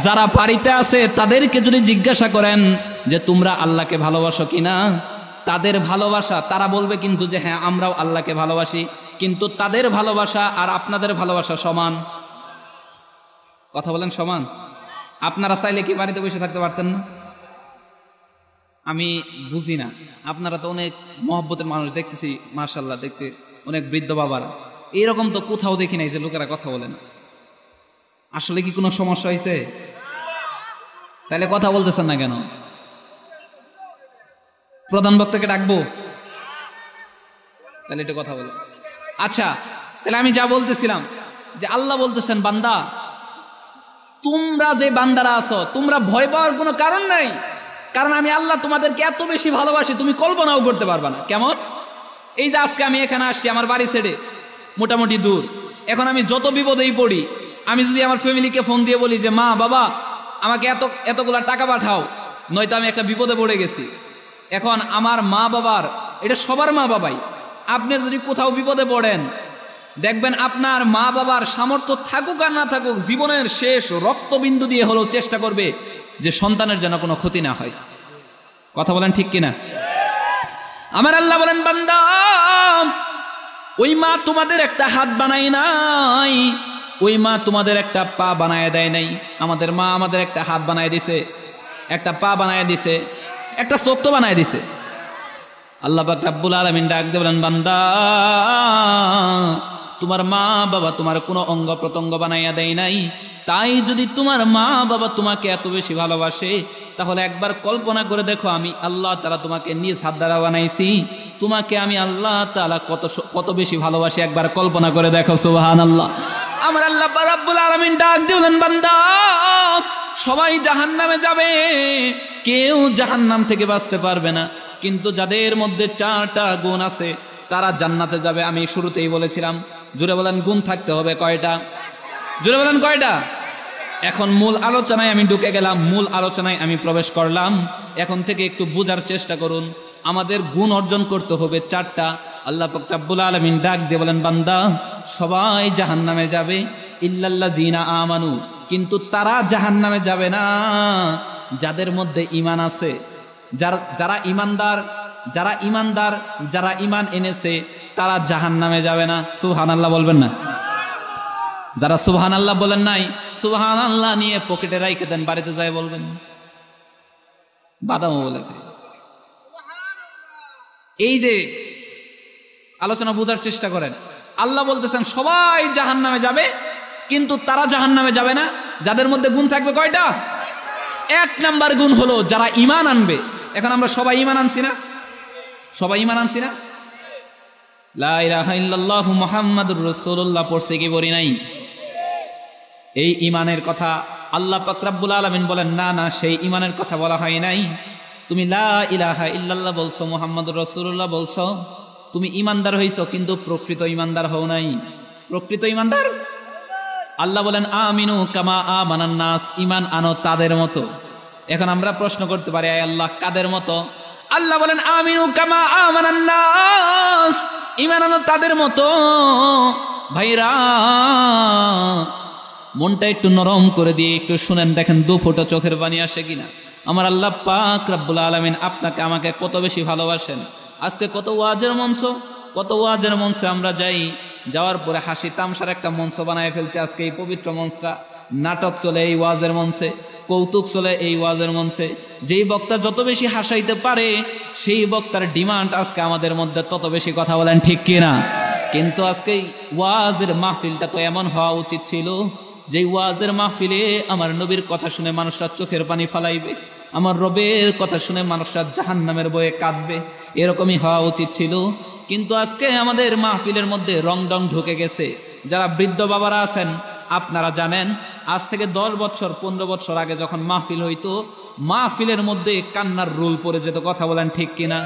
যারা বাড়িতে আছে তাদেরকে যদি জিজ্ঞাসা করেন যে তোমরা আল্লাহকে ভালোবাসো কিনা, তাদের ভালোবাসা তারা বলবে কিন্তু যে হ্যাঁ আমরাও আল্লাহকে ভালোবাসি, কিন্তু তাদের ভালোবাসা আর আপনাদের ভালোবাসা সমান? কথা বলেন, সমান? আপনারা চাইলে কি বাড়িতে বসে থাকতে পারতেন না? আমি বুঝি না, আপনারা তো অনেক মহব্বতের মানুষ দেখতেছি, মাশাআল্লাহ, দেখতে অনেক বৃদ্ধ বাবারা। এইরকম তো কোথাও দেখি নাই যে লোকেরা কথা বলে না। আসলে কি কোনো সমস্যা হয়েছে? তাহলে কথা বলতেছেন না কেন? প্রধান বক্তাকে ডাকবো? তাহলে একটু কথা বলো। আচ্ছা, তাহলে আমি যা বলতেছিলাম যে আল্লাহ বলতেছেন, বান্দা তোমরা যে বান্দারা আছো তোমরা ভয় পাওয়ার কোনো কারণ নাই, কারণ আমি আল্লাহ তোমাদেরকে এত বেশি ভালোবাসি তুমি কল্পনাও করতে পারবা না। কেমন? এই যে আজকে আমি এখানে আসছি, আমার বাড়ি ছেড়ে মোটামুটি দূর, এখন আমি যত বিপদেই পড়ি, আমি যদি আমার ফ্যামিলিকে ফোন দিয়ে বলি যে মা বাবা আমাকে এতগুলা টাকা পাঠাও, নয়তো আমি একটা বিপদে পড়ে গেছি। এখন আমার মা বাবার, এটা সবার মা বাবাই, আপনি যদি কোথাও বিপদে পড়েন দেখবেন আপনার মা বাবার সামর্থ্য থাকুক আর না থাকুক, জীবনের শেষ রক্তবিন্দু দিয়ে হলেও চেষ্টা করবে যে সন্তানের যেন কোনো ক্ষতি না হয়। কথা বলেন ঠিক কিনা? আমার আল্লাহ বলেন, বান্দা ওই মা তোমাদের একটা হাত বানাই নাই, ওই মা তোমাদের একটা পা বানায় দেয় নাই। আমাদের মা আমাদের একটা হাত বানায় দিছে, একটা পা বানায় দিছে, একটা চোখ তো বানায় দিছে। আল্লাহ পাক রব্বুল আলামিন ডাক দিয়ে বলেন, বান্দা তোমার মা বাবা তোমার কোনো অঙ্গ প্রত্যঙ্গ বানাইয়া দেয় নাই। তাই যদি তোমার মা বাবা তোমাকে এত বেশি ভালোবাসে, তাহলে একবার কল্পনা করে দেখো আমি আল্লাহ তাআলা তোমাকে নিজ হাত দ্বারা বানাইছি, তোমাকে আমি আল্লাহ তাআলা কত বেশি ভালোবাসি, একবার কল্পনা করে দেখো। সুবহানাল্লাহ। আমার আল্লাহ রাব্বুল আলামিন ডাক দিয়ে বলেন, বান্দা সবাই জাহান্নামে যাবে, কেউ জাহান্নাম থেকে বাঁচতে পারবে না, কিন্তু যাদের মধ্যে 4টা গুণ আছে তারা জান্নাতে যাবে। আমি শুরুতেই বলেছিলাম, জোরে বলেন গুণ থাকতে হবে কয়টা? জোরে বলেন কয়টা? এখন মূল আলোচনায় আমি ঢুকে গেলাম, মূল আলোচনায় আমি প্রবেশ করলাম। এখন থেকে একটু বোঝার চেষ্টা করুন, আমাদের গুণ অর্জন করতে হবে 4টা। আল্লাহ পাক রব্বুল আলামিন ডাক দিয়ে বলেন, বান্দা সবাই জাহান্নামে যাবে ইল্লাল্লাযীনা আমানু, কিন্তু তারা জাহান্নামে যাবে না যাদের মধ্যে ঈমান আছে, যারা ঈমানদার, যারা ঈমান এনেছে তারা জাহান্নামে যাবে না। সুবহানাল্লাহ বলবেন না? যারা সুবহানাল্লাহ বলেন নাই, সুবহানাল্লাহ নিয়ে পকেটে রাইখে দেন, বাড়িতে যায় বলবেন, বাদামও বলে। এই যে আলোচনা বোঝার চেষ্টা করেন, আল্লাহ বলতেছেন সবাই জাহান্নামে যাবে, কিন্তু তারা জাহান্নামে যাবে না যাদের মধ্যে গুণ থাকবে কয়টা? 1 নাম্বার গুণ হলো যারা ঈমান আনবে। এখন আমরা সবাই ঈমান আনছি না? সবাই ঈমান আনছি না? লা ইলাহা ইল্লাল্লাহু মুহাম্মাদুর রাসূলুল্লাহ পড়ছে কি পড়ি নাই? এই ঈমানের কথা আল্লাহ পাক রব্বুল আলামিন বলেন, না না সেই ঈমানের কথা বলা হয় নাই। তুমি লা ইলাহা ইল্লাল্লাহ বলছো, মুহাম্মাদুর রাসূলুল্লাহ বলছো, তুমি ঈমানদার হইছো, কিন্তু প্রকৃত ঈমানদার হও নাই। প্রকৃত ঈমানদার আল্লাহ বলেন আমিনু কামা আমানান নাস, ঈমান আনো তাদের মতো। এখন আমরা প্রশ্ন করতে পারি, আয় আল্লাহ কাদের মতো? আল্লাহ বলেন আমিনু কামা আমানান নাস, ঈমান আনো তাদের মতো। ভাইরা মনটা একটু নরম করে দিয়ে একটু শুনেন, দেখেন 2 ফোঁটা চোখের পানি আসে কিনা। আমার আল্লাহ পাক রব্বুল আলামিন আপনাকে আমাকে কত বেশি ভালোবাসেন। আজকে কত ওয়াজের মঞ্চ, কত ওয়াজের মঞ্চে আমরা যাই, যাওয়ার পরে হাসি তামসার একটা মঞ্চ বানায় ফেলছে। আজকে এই পবিত্র মঞ্চটা, নাটক চলে এই ওয়াজের মঞ্চে, কৌতুক চলে এই ওয়াজের মঞ্চে। যেই বক্তা যত বেশি হাসাইতে পারে সেই বক্তার ডিমান্ড আজকে আমাদের মধ্যে তত বেশি। কথা বলেন ঠিক কিনা? কিন্তু আজকে ওয়াজের মাহফিলটা তো এমন হওয়া উচিত ছিল যে ওয়াজের মাহফিলে আমার নবীর কথা শুনে মানুষরা চোখের পানি ফালাইবে, আমার রবের কথা শুনে মানুষরা জাহান্নামের বয়ে কাঁদবে, এরকমই হওয়া উচিত ছিল। কিন্তু আজকে আমাদের মাহফিলের মধ্যে রং ডং ঢুকে গেছে। যারা বৃদ্ধ বাবারা আছেন আপনারা জানেন, আজ থেকে 10 বছর 15 বছর আগে যখন মাহফিল হইতো, মাহফিলের মধ্যে কান্নার রোল পড়ে যেত। কথা বলেন ঠিক কিনা?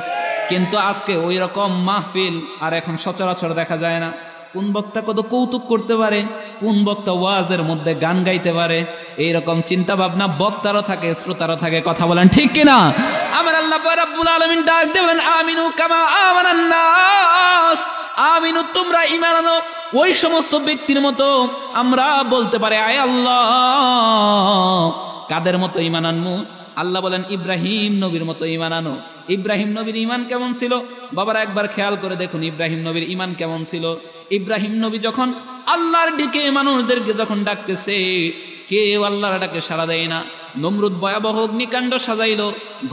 কিন্তু আজকে ওই রকম মাহফিল আর এখন সচরাচর দেখা যায় না। কোন বক্তা কত কৌতুক করতে পারে, কোন বক্তা ওয়াজের মধ্যে গান গাইতে পারে, এইরকম চিন্তা ভাবনা বক্তারও থাকে, শ্রোতারও থাকে। কথা বলেন ঠিক কিনা? আমার আল্লাহ রাব্বুল আলামিন ডাক দিয়ে বলেন, আমিনু কামা আমানান নাস, আমিনু তোমরা ঈমান আনো ওই সমস্ত ব্যক্তির মতো। আমরা বলতে পারি আয় আল্লাহ, কাদের মতো ঈমান আনমু? আল্লাহ বলেন ইব্রাহিম নবীর মতো ঈমান আনো। ইব্রাহিম নবীর ঈমান কেমন ছিল বাবারা একবার খেয়াল করে দেখুন। ইব্রাহিম নবীর ঈমান কেমন ছিল? ইব্রাহিম নবী যখন আল্লাহর দিকে মানুষদেরকে যখন ডাকতেছে, কেউ আল্লাহর ডাকে সাড়া দেয় না। নমরুদ ভয়াবহ অগ্নিকাণ্ড সাজাইল।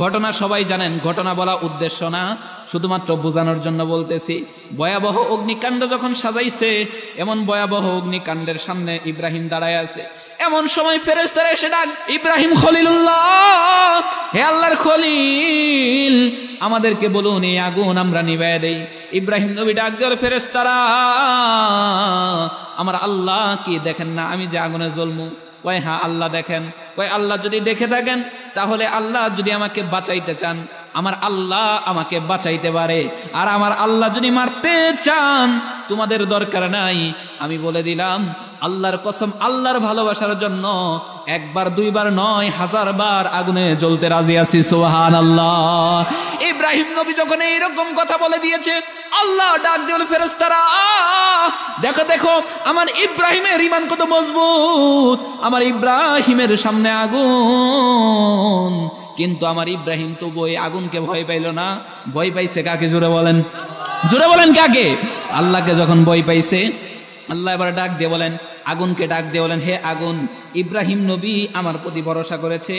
ঘটনা সবাই জানেন, ঘটনা বলা উদ্দেশ্য না, শুধুমাত্র বোঝানোর জন্য বলতেছি। ভয়াবহ অগ্নিকাণ্ড যখন সাজাইছে, এমন ভয়াবহ অগ্নিকাণ্ডের সামনে ইব্রাহিম দাঁড়ায় আছে। এমন সময় ফেরেশতারা এসে ডাক, ইব্রাহিম খলিলুল্লাহ, হে আল্লাহর খলিল, আমাদেরকে বলুন এই আগুন আমরা নিভাইয়া দেই। ইব্রাহিম নবী ডাক দিল, ফেরেশতারা আমার আল্লাহ কি দেখেন না আমি যে আগুনে জ্বলমু? কয় হ্যাঁ আল্লাহ দেখেন। কয় আল্লাহ যদি দেখে থাকেন তাহলে আল্লাহ যদি আমাকে বাঁচাইতে চান, আমার আল্লাহ আমাকে বাঁচাইতে পারে। আর আমার আল্লাহ যদি মারতে চান তোমাদের দরকার নাই। আমি বলে দিলাম আল্লাহর কসম, আল্লাহর ভালোবাসার জন্য একবার দুইবার নয় 1000 বার আগুনে জ্বলতে রাজি আছি। সুবহানাল্লাহ। ইব্রাহিম নবী যখন এইরকম কথা বলে দিয়েছে, আল্লাহ ডাক দিল, ফেরেশতারা দেখো দেখো আমার ইব্রাহিমের ঈমান কত মজবুত, আমার ইব্রাহিমের সামনে আগুন। কিন্তু আমার ইব্রাহিম তো ওই আগুনকে ভয় পাইল না। ভয় পাইছে কাকে? জোরে বলেন, জোরে বলেন কাকে? আল্লাহকে যখন ভয় পাইছে, আল্লাহ এবার ডাক দিয়ে বলেন, আগুনকে ডাক দিয়ে বলেন, হে আগুন, ইব্রাহিম নবী আমার প্রতি ভরসা করেছে,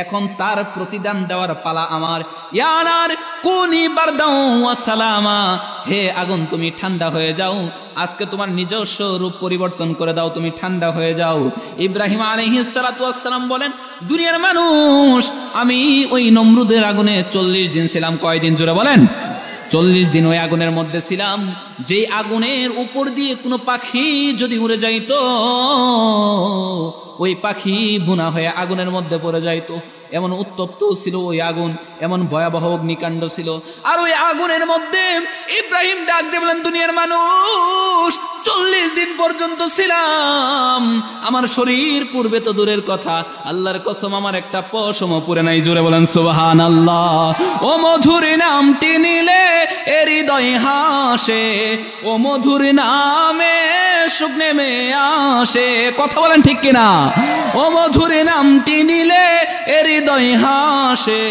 এখন তার প্রতিদান দেওয়ার পালা আমার। ইয়া নার কুনি বারদাও ওয়া সালামা, হে আগুন তুমি ঠান্ডা হয়ে যাও, আজকে তোমার নিজস্ব রূপ পরিবর্তন করে দাও, তুমি ঠান্ডা হয়ে যাও। ইব্রাহিম আলাইহিস সালাতু ওয়াস সালাম বলেন, দুনিয়ার মানুষ, আমি ওই নমরুদের আগুনে 40 দিন ছিলাম। কয়দিন? জোরে বলেন। 40 দিন ওই আগুনের মধ্যে ছিলাম। যেই আগুনের উপর দিয়ে কোনো পাখি যদি উড়ে যাইতো, ওই পাখি বুনা হয়ে আগুনের মধ্যে পড়ে যাইতো। এমন উত্তপ্ত ছিল ওই আগুন, এমন ভয়াবহ অগ্নিকাণ্ড ছিল। আর ওই আগুনের মধ্যে ইব্রাহিম ডাক দিয়ে বলেন, দুনিয়ার মানুষ, 40 দিন পর্যন্ত ছিলাম, আমার শরীর পূর্বে তো দূরের কথা, আল্লাহর কসম আমার একটা পশম পুরে নাই। জোরে বলেন সুবহানাল্লাহ। ও মধুর নামটি নিলে এ হৃদয় হাসে, ও মধুর নামে সুখ নেমে আসে। কথা বলেন ঠিক কিনা? ও মধুর নামটি নিলে এ হৃদয় হাসে,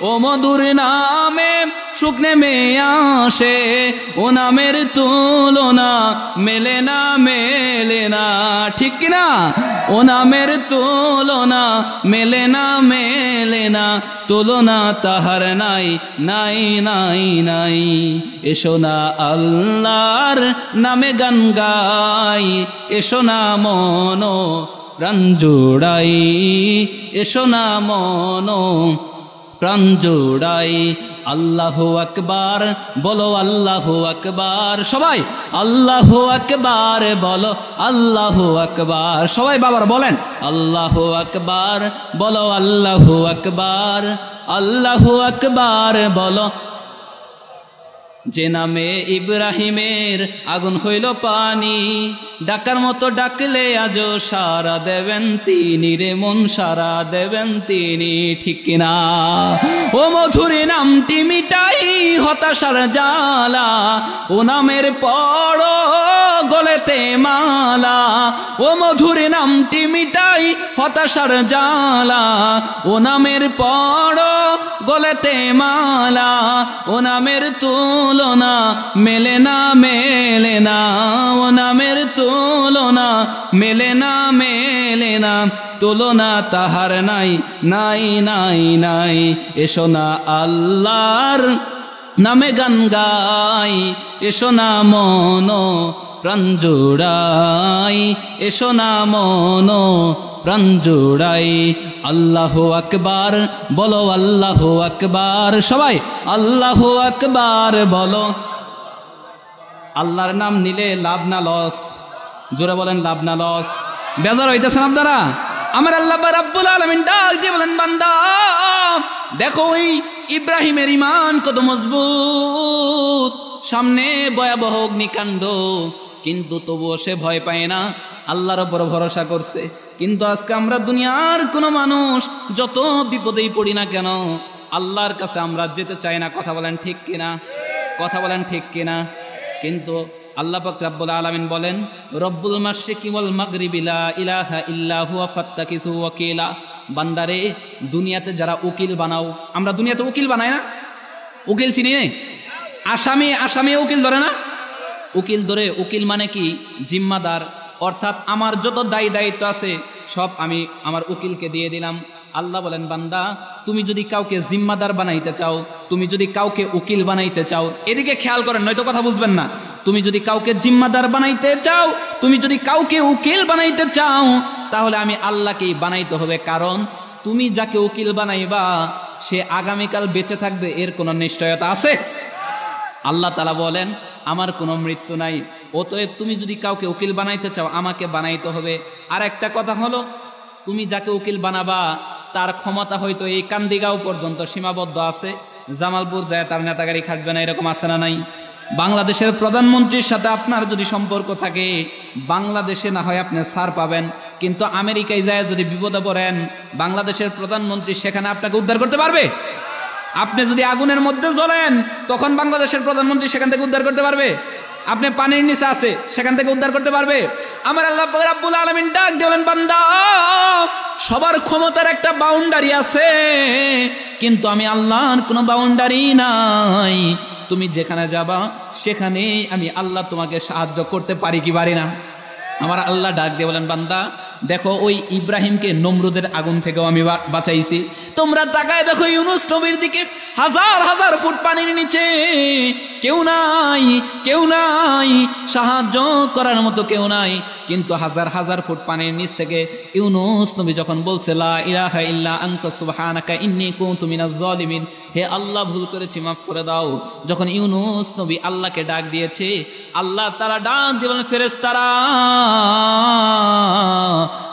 ও মধুর নামে সুখ নেমে আসে, ও নামের তুলনা মেলে না, মেলে না। ঠিক কিনা? ও নামের তুলনা মেলে না, মেলে না, তুলনা তাহার নাই, নাই নাই নাই। এসো না আল্লাহর নামে গান গাই, এসো না মনো প্রাণ জোড়াই, এসো না মনো প্রাণ জোড়াই। আল্লাহু আকবার বলো, আল্লাহু আকবার। সবাই আল্লাহু আকবার বলো, আল্লাহু আকবার। সবাই বাবার বলেন, আল্লাহু আকবার বলো, আল্লাহু আকবার, আল্লাহু আকবার বলো। যে নামে ইব্রাহিমের আগুন হইল পানি, ডাকার মতো ডাকলে আজও সারা দেবেন তিনি রে মন, সারা দেবেন তিনি। ঠিক কিনা? ও মধুর নামটি মিটাই হতাশার জ্বালা, ও নামের পড়ো গলেতে মালা, ও মধুর নামটি মিটাই হতাশার জ্বালা, ও নামের পড়ো গলেতে মালা, ও নামের তুলনা মেলে না, মেলে না, ও নামের তুলনা মেলে না, মেলে না, তুলনা তাহার নাই, নাই, নাই, নাই। এসো না আল্লাহর নামে গান গাই, এসো না মন প্রাণ জোড়াই, এসো না মন প্রাণ জোড়াই। আল্লাহু আকবার বলো, আল্লাহু আকবার, সবাই আল্লাহু আকবার বলো। আল্লাহর নাম নিলে লাভ না লস? জোরে বলেন, লাভ না লস? বেজার হইতেছেন আপনারা? আমার আল্লাহ রাব্বুল আলামিন ডাক দিয়ে বলেন, বান্দা দেখো ওই ইব্রাহিমের ঈমান কত মজবুত, সামনে ভয়াবহ অগ্নিকাণ্ড, কিন্তু তবুও সে ভয় পায় না, আল্লাহর উপর ভরসা করছে। কিন্তু আজকে আমরা দুনিয়ার কোনো মানুষ যত বিপদেই পড়ি না কেন, আল্লাহর কাছে আমরা যেতে চাই না। কথা বলেন ঠিক কিনা? কথা বলেন ঠিক কিনা? কিন্তু আল্লাহ পাক রব্বুল আলামিন বলেন, রব্বুল মাশরিকি ওয়াল মাগরিবি লা ইলাহা ইল্লা হুয়া ফাত্তাকিসু ওয়াকিলা। বান্দারে, দুনিয়াতে যারা উকিল বানাও, আমরা দুনিয়াতে উকিল বানাই না? উকিল চিনি নেই? আসামি উকিল ধরে না? উকিল ধরে। উকিল মানে কি? জিম্মাদার, অর্থাৎ আমার যত দায়ী দায়িত্ব আছে সব আমি আমার উকিলকে দিয়ে দিলাম। আল্লাহ বলেন, বান্দা তুমি যদি কাউকে জিম্মাদার বানাইতে চাও, তুমি যদি কাউকে উকিল বানাইতে চাও, এদিকে খেয়াল করেন নয়তো কথা বুঝবেন না। তুমি যদি কাউকে জিম্মাদার বানাইতে চাও, তুমি যদি কাউকে উকিল বানাইতে চাও, তাহলে আমি আল্লাহকেই বানাইতে হবে। কারণ তুমি যাকে উকিল বানাইবা সে আগামীকাল বেঁচে থাকবে, এর কোনো নিশ্চয়তা আছে? আল্লাহ তাআলা বলেন, আমার কোনো মৃত্যু নাই, অতএব তুমি যদি কাউকে উকিল বানাইতে চাও আমাকে বানাইতে হবে। আর একটা কথা হলো, তুমি যাকে উকিল বানাবা তার ক্ষমতা হয়তো এই কান্দিগাঁও পর্যন্ত সীমাবদ্ধ আছে, জামালপুর যায় তার নেতাগারি খাটবে না, এরকম আছে না নাই? বাংলাদেশের প্রধানমন্ত্রীর সাথে আপনার যদি সম্পর্ক থাকে, বাংলাদেশে না হয় আপনি ছাড় পাবেন, কিন্তু আমেরিকায় যায় যদি বিপদে পড়েন, বাংলাদেশের প্রধানমন্ত্রী সেখানে আপনাকে উদ্ধার করতে পারবে? আপনি যদি আগুনের মধ্যে জ্বলেন, তখন বাংলাদেশের প্রধানমন্ত্রী সেখান থেকে উদ্ধার করতে পারবে? আপনি পানির নিচে আছে, সেখান থেকে উদ্ধার করতে পারবে? আমার আল্লাহ রাব্বুল আলামিন ডাক দিলেন, বান্দা সবার ক্ষমতার একটা বাউন্ডারি আছে, কিন্তু আমি আল্লাহর কোনো বাউন্ডারি নাই। তুমি যেখানে যাবা সেখানেই আমি আল্লাহ তোমাকে সাহায্য করতে পারি কি পারি না? আমার আল্লাহ ডাক দিয়ে বলেন, বান্দা দেখো ওই ইব্রাহিমকে নমরুদের আগুন থেকেও আমি বাঁচাইছি। তোমরা তাকায় দেখো ইউনুস নবীর দিকে, হাজার হাজার ফুট পানির নিচে, কেউ নাই, কেউ নাই, সাহায্য করার মতো কেউ নাই, কিন্তু হাজার হাজার ফুট পানির নিচ থেকে ইউনুস নবী যখন বলছে লা ইলাহা ইল্লা আনতা সুবহানাকা ইন্নী কুনতু মিনাজ জালিমিন, হে আল্লাহ ভুল করেছি মাফ করে দাও, যখন ইউনুস নবী আল্লাহকে ডাক দিয়েছে, আল্লাহ তাআলা ডাক দিয়ে বলেন, ফেরেশতারা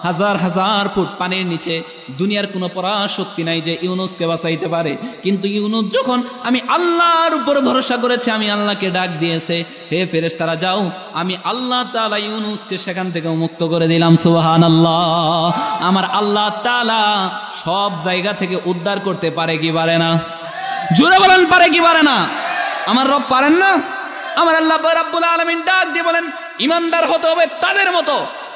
হাজার হাজার ফুট পানির নিচে, দুনিয়ার কোনো পরাশক্তি নাই যে ইউনুসকে বাঁচাইতে পারে, কিন্তু ইউনুস যখন আমি আল্লাহর উপর ভরসা করেছে, আমি আল্লাহকে ডাক দিয়েছে, হে ফেরেশতারা যাও, আমি আল্লাহ তাআলা ইউনুসকে সেখান থেকে মুক্ত করে দিলাম। সুবহানাল্লাহ। আমার আল্লাহ তাআলা সব জায়গা থেকে উদ্ধার করতে পারে কি পারে না? জোরে বলেন, পারে কি পারে না? আমার রব পারেন না? আমার আল্লাহ রাব্বুল আলামিন ডাক দিয়ে বলেন, ইমানদার হতে হবে তাদের মতো।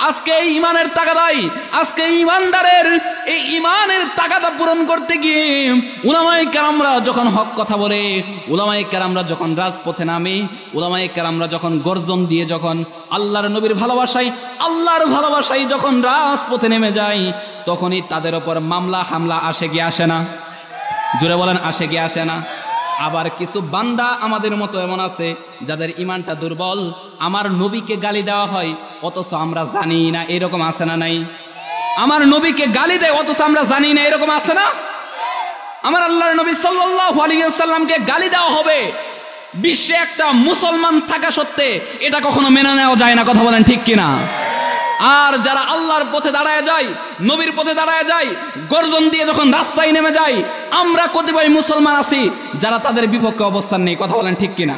আজকে এই ইমানের তাগাদাই, আজকে ইমানদারের এই ইমানের তাগাদা পূরণ করতে গিয়ে উলামায়ে কেরামরা যখন হক কথা বলে, উলামায়ে কেরামরা যখন রাজপথে নামে, উলামায়ে কেরামরা যখন গর্জন দিয়ে, যখন আল্লাহর নবীর ভালোবাসায়, আল্লাহর ভালোবাসায় যখন রাজপথে নেমে যায়, তখনই তাদের ওপর মামলা হামলা আসে কি আসে না? জোরে বলেন, আসে কি আসে না? আবার কিছু বান্দা আমাদের মতো এমন আছে যাদের ইমানটা দুর্বল, আমার নবীকে গালি দেওয়া হয় অথচ আমরা জানি না, এরকম আছে না নাই? আমার নবীকে গালি দেয় অথচ আমরা জানি না, এরকম আছে না? আমার আল্লাহর নবী সাল্লাল্লাহু আলাইহি ওয়াসাল্লামকে গালি দেওয়া হবে, বিশ্বে একটা মুসলমান থাকা সত্ত্বে, এটা কখনো মেনে নেওয়া যায় না। কথা বলেন ঠিক কিনা? আর যারা আল্লাহর পথে দাঁড়ায় যায়, নবীর পথে দাঁড়ায় যায়, গর্জন দিয়ে যখন রাস্তায় নেমে যায়, আমরা কতিপয় মুসলমান আছি যারা তাদের বিপক্ষে অবস্থান নেই। কথা বলেন ঠিক কিনা?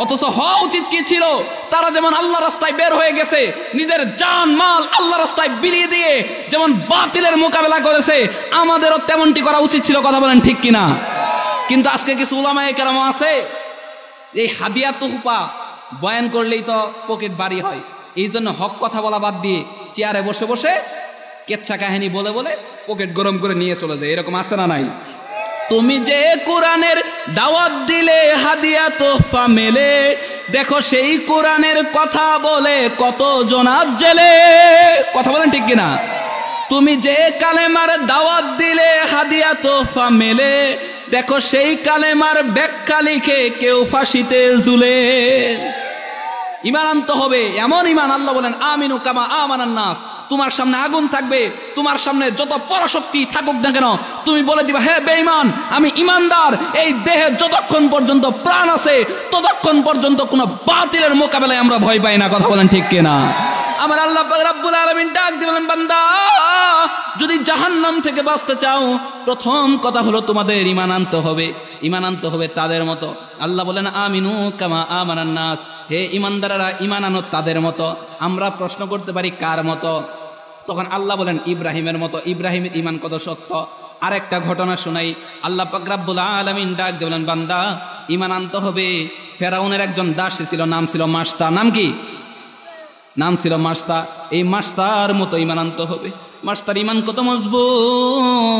অথচ হওয়া উচিত কি ছিল? তারা যেমন আল্লাহ রাস্তায় বের হয়ে গেছে, নিজের জান মাল আল্লাহ রাস্তায় বিলিয়ে দিয়ে যেমন বাতিলের মোকাবেলা করেছে, আমাদেরও তেমনটি করা উচিত ছিল। কথা বলেন ঠিক কিনা? কিন্তু আজকে কিছু উলামায়ে কেরাম আছে, এই হাদিয়া তুহফা বয়ান করলেই তো পকেট ভারী হয়, এই জন্য হক কথা বলা বাদ দিয়ে চেয়ারে বসে বসে কেচ্ছা কাহিনী বলে বলে পকেট গরম করে নিয়ে চলে যায়। এরকম আছে না নাই? তুমি যে কোরআনের দাওয়াত দিলে হাদিয়া তোহফা মেলে, দেখো সেই কোরআনের কথা বলে কত জনাব জেলে। কথা বলেন ঠিক কিনা? তুমি যে কালেমার দাওয়াত দিলে হাদিয়া তোহফা মেলে, দেখো সেই কালেমার ব্যাখ্যা লিখে কেউ ফাঁসিতে ঝুলে। ইমান আনতে হবে, এমন ইমান। আল্লাহ বলেন আমিনু কামা আমানান নাস। তোমার সামনে আগুন থাকবে, তোমার সামনে যত পরাশক্তি থাকুক না কেন, তুমি বলে দিবা হে বেঈমান, আমি ইমানদার। এই দেহে যতক্ষণ পর্যন্ত প্রাণ আছে ততক্ষণ পর্যন্ত কোনো বাতিলের মোকাবেলায় আমরা ভয় পাই না। কথা বলেন ঠিক কিনা? আমার আল্লাহ পাক রব্বুল আলামিন ডাক দিয়ে বলেন, বান্দা যদি জাহান্নাম থেকে বাঁচতে চাও, প্রথম কথা হলো তোমাদের ঈমান আনতে হবে। ঈমান আনতে হবে তাদের মতো। আল্লাহ বলেন আমিনু কামা আমানান নাস, হে ঈমানদাররা ঈমান আনো তাদের মতো। আমরা প্রশ্ন করতে পারি কার মতো? তখন আল্লাহ বলেন ইব্রাহিমের মতো। ইব্রাহিমের ঈমান কত সত্য। আরেকটা ঘটনা শোনাই। আল্লাহ পাক রব্বুল আলামিন ডাক দিয়ে বলেন, বান্দা ঈমান আনতে হবে। ফেরাউনের একজন দাসী ছিল, নাম ছিল মাস্তা। নাম কি? নাম ছিল মাস্তা। এই মাস্তার মতো ঈমান আনতে হবে। মাস্তার ঈমান কত মজবুত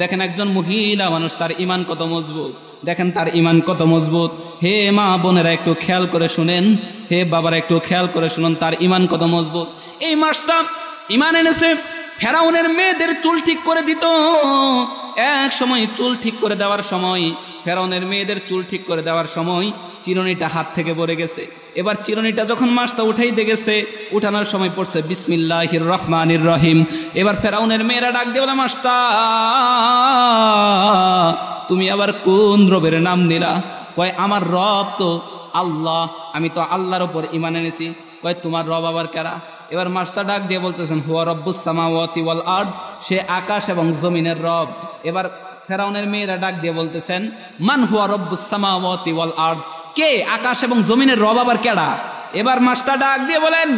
দেখেন। একজন মহিলা মানুষ, তার ঈমান কত মজবুত দেখেন, তার ঈমান কত মজবুত। হে মা বোনেরা একটু খেয়াল করে শুনেন, হে বাবারা একটু খেয়াল করে শুনুন, তার ঈমান কত মজবুত। এই মাস্তা ঈমান এনেছে, ফেরাউনের মেয়েদের চুল ঠিক করে দিত। এক সময় চুল ঠিক করে দেওয়ার সময়, ফেরাউনের মেয়েদের চুল ঠিক করে দেওয়ার সময় চিরুনিটা হাত থেকে পড়ে গেছে। এবার চিরুনিটা যখন মাস্তা উঠাইতে গেছে, উঠানোর সময় পড়ছে বিসমিল্লাহির রহমানির রহিম। এবার ফেরাউনের মেয়েরা ডাক দিয়ে বলে, মাস্তা তুমি আবার কোন রবের নাম নিলা? কয় আমার রব তো আল্লাহ, আমি তো আল্লাহর উপর ঈমান এনেছি। কয় তোমার রব আবার কারা? এবার মাস্টার ডাক দিয়ে বলতেছেন হুয়া রব্বুস সামাওয়াতি ওয়াল আরদ, সে আকাশ এবং জমিনের রব। এবার ফেরাউনের মেয়েরা ডাক দিয়ে বলতেছেন মান হুয়া রব্বুস সামাওয়াতি ওয়াল আরদ, কে আকাশ এবং জমিনের রব আবার কেডা? এবার মাস্টার ডাক দিয়ে বলেন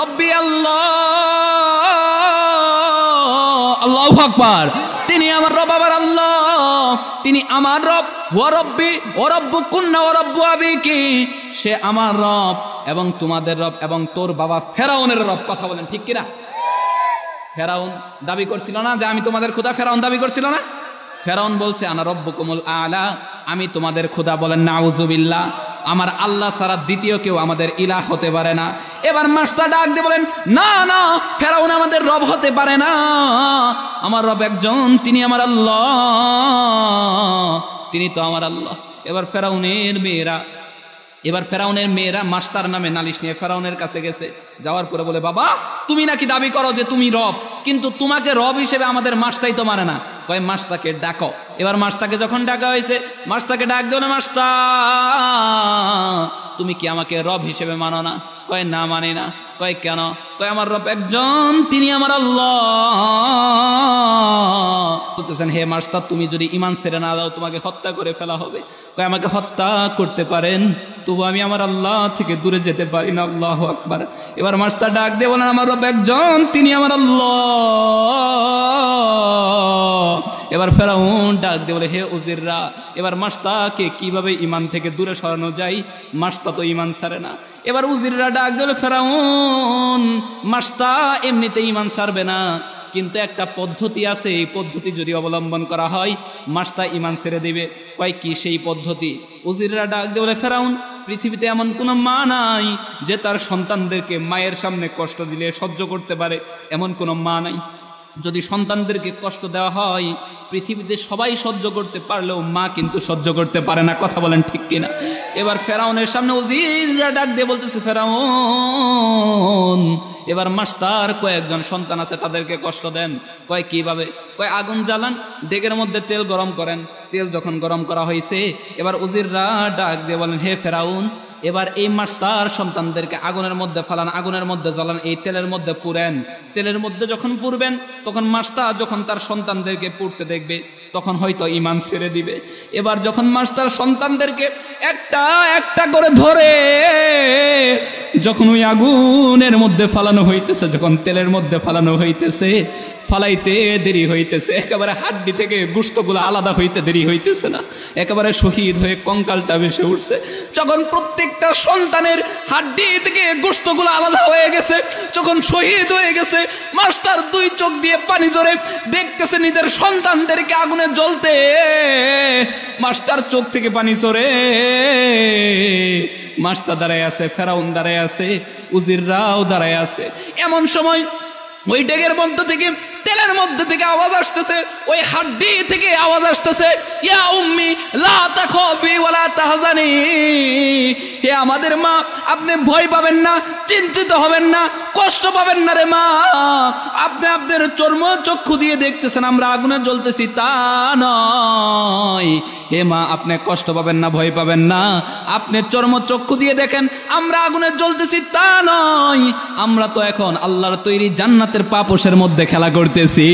রব্বি আল্লাহ, আল্লাহু আকবার, তিনি আমার রব আবার আল্লাহ, তিনি আমার রব। ওয়া রব্বি ওয়া রব্বুকুন্না ওয়া রব্বু আবিকি, সে আমার রব এবং তোমাদের রব এবং তোর বাবা ফেরাউনের রব। কথা বলেন ঠিক কিনা? ফেরাউন দাবি করছিল না যে আমি তোমাদের খোদা? ফেরাউন দাবি করছিল না? ফেরাউন বলছে আনা রব্বুকুমুল আলা, আমি তোমাদের খোদা। বলেন নাউজুবিল্লাহ, আমার আল্লাহ ছাড়া দ্বিতীয় কেউ আমাদের ইলাহ হতে পারে না। এবার মাস্টার ডাক দিয়ে বলেন না না, ফেরাউন আমাদের রব হতে পারে না, আমার রব একজন, তিনি আমার আল্লাহ, তিনি তো আমার আল্লাহ। এবার ফেরাউনের মেয়েরা মাস্টার নামে নালিশ নিয়ে ফেরাউনের কাছে গেছে। যাওয়ার পরে বলে বাবা তুমি নাকি দাবি করো যে তুমি রব, কিন্তু তোমাকে রব হিসেবে আমাদের মাস্টাই তো মানে না। কয় মাস্টাকে ডাকো। এবার মাস্টাকে যখন ডাকা হয়েছে, মাস্টাকে ডাক দিও না, মাস্টা তুমি কি আমাকে রব হিসেবে মানো না? কয় না মানি না। কয় কেন? কয় আমার রব একজন, তিনি আমার আল্লাহ। বলতেছেন হে মাস্টার, তুমি যদি ঈমান ছেড়ে না দাও তোমাকে হত্যা করে ফেলা হবে। কয় আমাকে হত্যা করতে পারেন, তবু আমি আমার আল্লাহ থেকে দূরে যেতে পারি না। আল্লাহু আকবার। এবার মাস্টার ডাক দিয়ে বলেন আমার রব একজন, তিনি আমার আল্লাহ। এবার ফেরাউন ডাক দিয়ে বলে হে উজিররা, এবার মাস্তাকে কিভাবে ঈমান থেকে দূরে সরানো যায়? মাস্তা তো ঈমান ছাড়ে না। এবার উজিররা ডাক দিয়ে বলে ফেরাউন মাস্তা এমনিতে ঈমান ছাড়বে না, কিন্তু একটা পদ্ধতি আছে, এই পদ্ধতি যদি অবলম্বন করা হয় মাস্তা ঈমান ছেড়ে দিবে। কয় কি সেই পদ্ধতি? উজিররা ডাক দিয়ে বলে ফেরাউন পৃথিবীতে এমন কোনো মা নাই যে তার সন্তানদেরকে মায়ের সামনে কষ্ট দিলে সহ্য করতে পারে, এমন কোনো মা নাই। যদি সন্তানদেরকে কষ্ট দেওয়া হয় পৃথিবীতে সবাই সহ্য করতে পারলেও মা কিন্তু সহ্য করতে পারে না। কথা বলেন ঠিক কিনা? এবার ফেরাউনের সামনে উজিররা ডাক দিয়ে বলতেছে ফেরাউন এবার মাস্টার কয়েকজন সন্তান আছে তাদেরকে কষ্ট দেন। কয় কিভাবে? কয় আগুন জ্বালান, ডেকের মধ্যে তেল গরম করেন, তেল যখন গরম করা হয়েছে এবার উজিররা ডাক দিয়ে বলেন হে ফেরাউন এবার এই মাস্টার সন্তানদেরকে আগুনের মধ্যে ফালান, আগুনের মধ্যে জ্বালান, এই তেলের মধ্যে পুরেন। তেলের মধ্যে যখন পুরবেন তখন মাস্টার যখন তার সন্তানদেরকে পুড়তে দেখবে তখন হয়তো ঈমান ছেড়ে দিবে। এবার যখন মাস্টার সন্তানদেরকে একটা একটা করে ধরে যখন ওই আগুনের মধ্যে ফালানো হইতেছে, যখন তেলের মধ্যে ফালানো হইতেছে, ফলাইতে দেরি হইতেছে, একেবারে হাড্ডি থেকে গোশতগুলো আলাদা হইতে দেরি হইতেছে না, একেবারে শহীদ হয়ে কঙ্কালটা ভেসে উঠছে। যখন প্রত্যেকটা সন্তানের হাড্ডি থেকে গোশতগুলো আলাদা হয়ে গেছে, যখন শহীদ হয়ে গেছে, মাস্টার দুই চোখ দিয়ে পানি ঝরে দেখতেছে নিজের সন্তানদেরকে আগুনে জ্বলতে। মাস্টার চোখ থেকে পানি ঝরে, মাস্টার দাঁড়ায় আছে, ফেরাউন দাঁড়ায় আছে, উজিররাও দাঁড়ায় আছে। এমন সময় ওই ডেগের মধ্য থেকে, তেলের মধ্যে থেকে আওয়াজ আসতেছে, ওই হাড্ডি থেকে আওয়াজ আসতেছে, ইয়া উম্মি লা তাখাফি ওয়ালা তাহজানি, হে আমাদের মা, আপনি ভয় পাবেন না, চিন্তিত হবেন না, কষ্ট পাবেন না রে মা। আপনি আপনার চর্ম চক্ষু দিয়ে দেখতেছেন আমরা আগুনে জ্বলতেছি, তা নয়। হে মা, আপনি কষ্ট পাবেন না, ভয় পাবেন না, আপনি চর্ম চক্ষু দিয়ে দেখেন আমরা আগুনে জ্বলতেছি, তা নয়। আমরা তো এখন আল্লাহর তৈরি জান্নাতের পাপোশের মধ্যে খেলা করতেছি।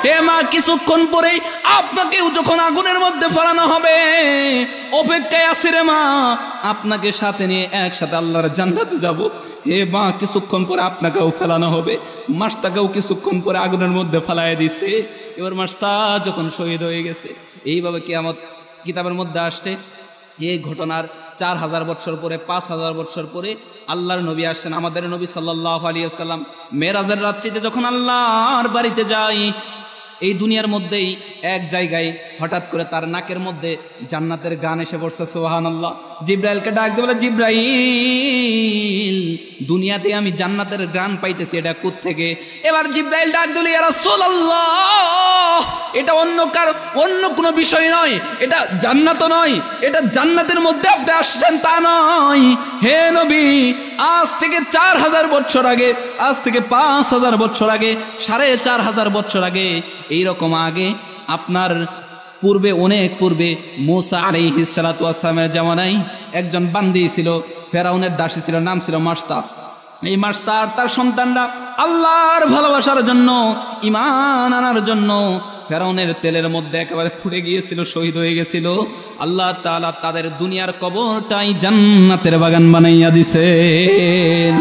হে মা, কিছুক্ষণ পরেই আপনাকেও যখন আগুনের মধ্যে ফেলানো হবে, অপেক্ষায় আছি রে মা, আপনাকে সাথে নিয়ে একসাথে আল্লাহর জান্নাতে যাব। হে মা, কিছুক্ষণ পরে আপনাকেও ফেলানো হবে। মাস্টারকেও কিছুক্ষণ পরে আগুনের মধ্যে ফেলায় দিছে। এবার মাস্টার যখন শহীদ হয়ে গেছে, এইভাবে কিয়ামত কিতাবের মধ্যে আসছে। এই ঘটনার 4000 বছর পরে, 5000 বছর পরে আল্লাহর নবী আসছেন, আমাদের নবী সাল্লাল্লাহু আলাইহি ওয়াসাল্লাম মেরাজের রাত্রিতে যখন আল্লাহর বাড়িতে যাই, এই দুনিয়ার মধ্যেই এক জায়গায় হঠাৎ করে তার নাকের মধ্যে জান্নাতের গান এসে পড়ছে, সুবহানাল্লাহ। জিব্রাইলকে ডাক দিয়ে বলে, জিব্রাইল, দুনিয়াতে আমি জান্নাতের গান পাইতেছি, এটা কোত্থেকে? এবার জিব্রাইল ডাক দিল, ইয়া রাসূলুল্লাহ, এটা অন্য কোনো বিষয় নয়, এটা জান্নাত নয়, এটা জান্নাতের মধ্যে আপনি আসছেন তা নয়। হে নবী, আজ থেকে 4000 বছর আগে, আজ থেকে 5000 বছর আগে, 4500 বছর আগে, এইরকম আগে আপনার পূর্বে, অনেক পূর্বে মূসা আলাইহিস সালাতু ওয়াস সালামের জামানায় একজন বান্দী ছিল, ফেরাউনের দাসী ছিল, নাম ছিল মাস্তা। এই মাস্টার তার সন্তানরা আল্লাহর ভালোবাসার জন্য, ঈমান আনার জন্য ফেরাউনের তেলের মধ্যে একেবারে ফুটে গিয়েছিল, শহীদ হয়ে গেছিল। আল্লাহ তাআলা তাদের দুনিয়ার কবরটাই জান্নাতের বাগান বানাইয়া দিছেন।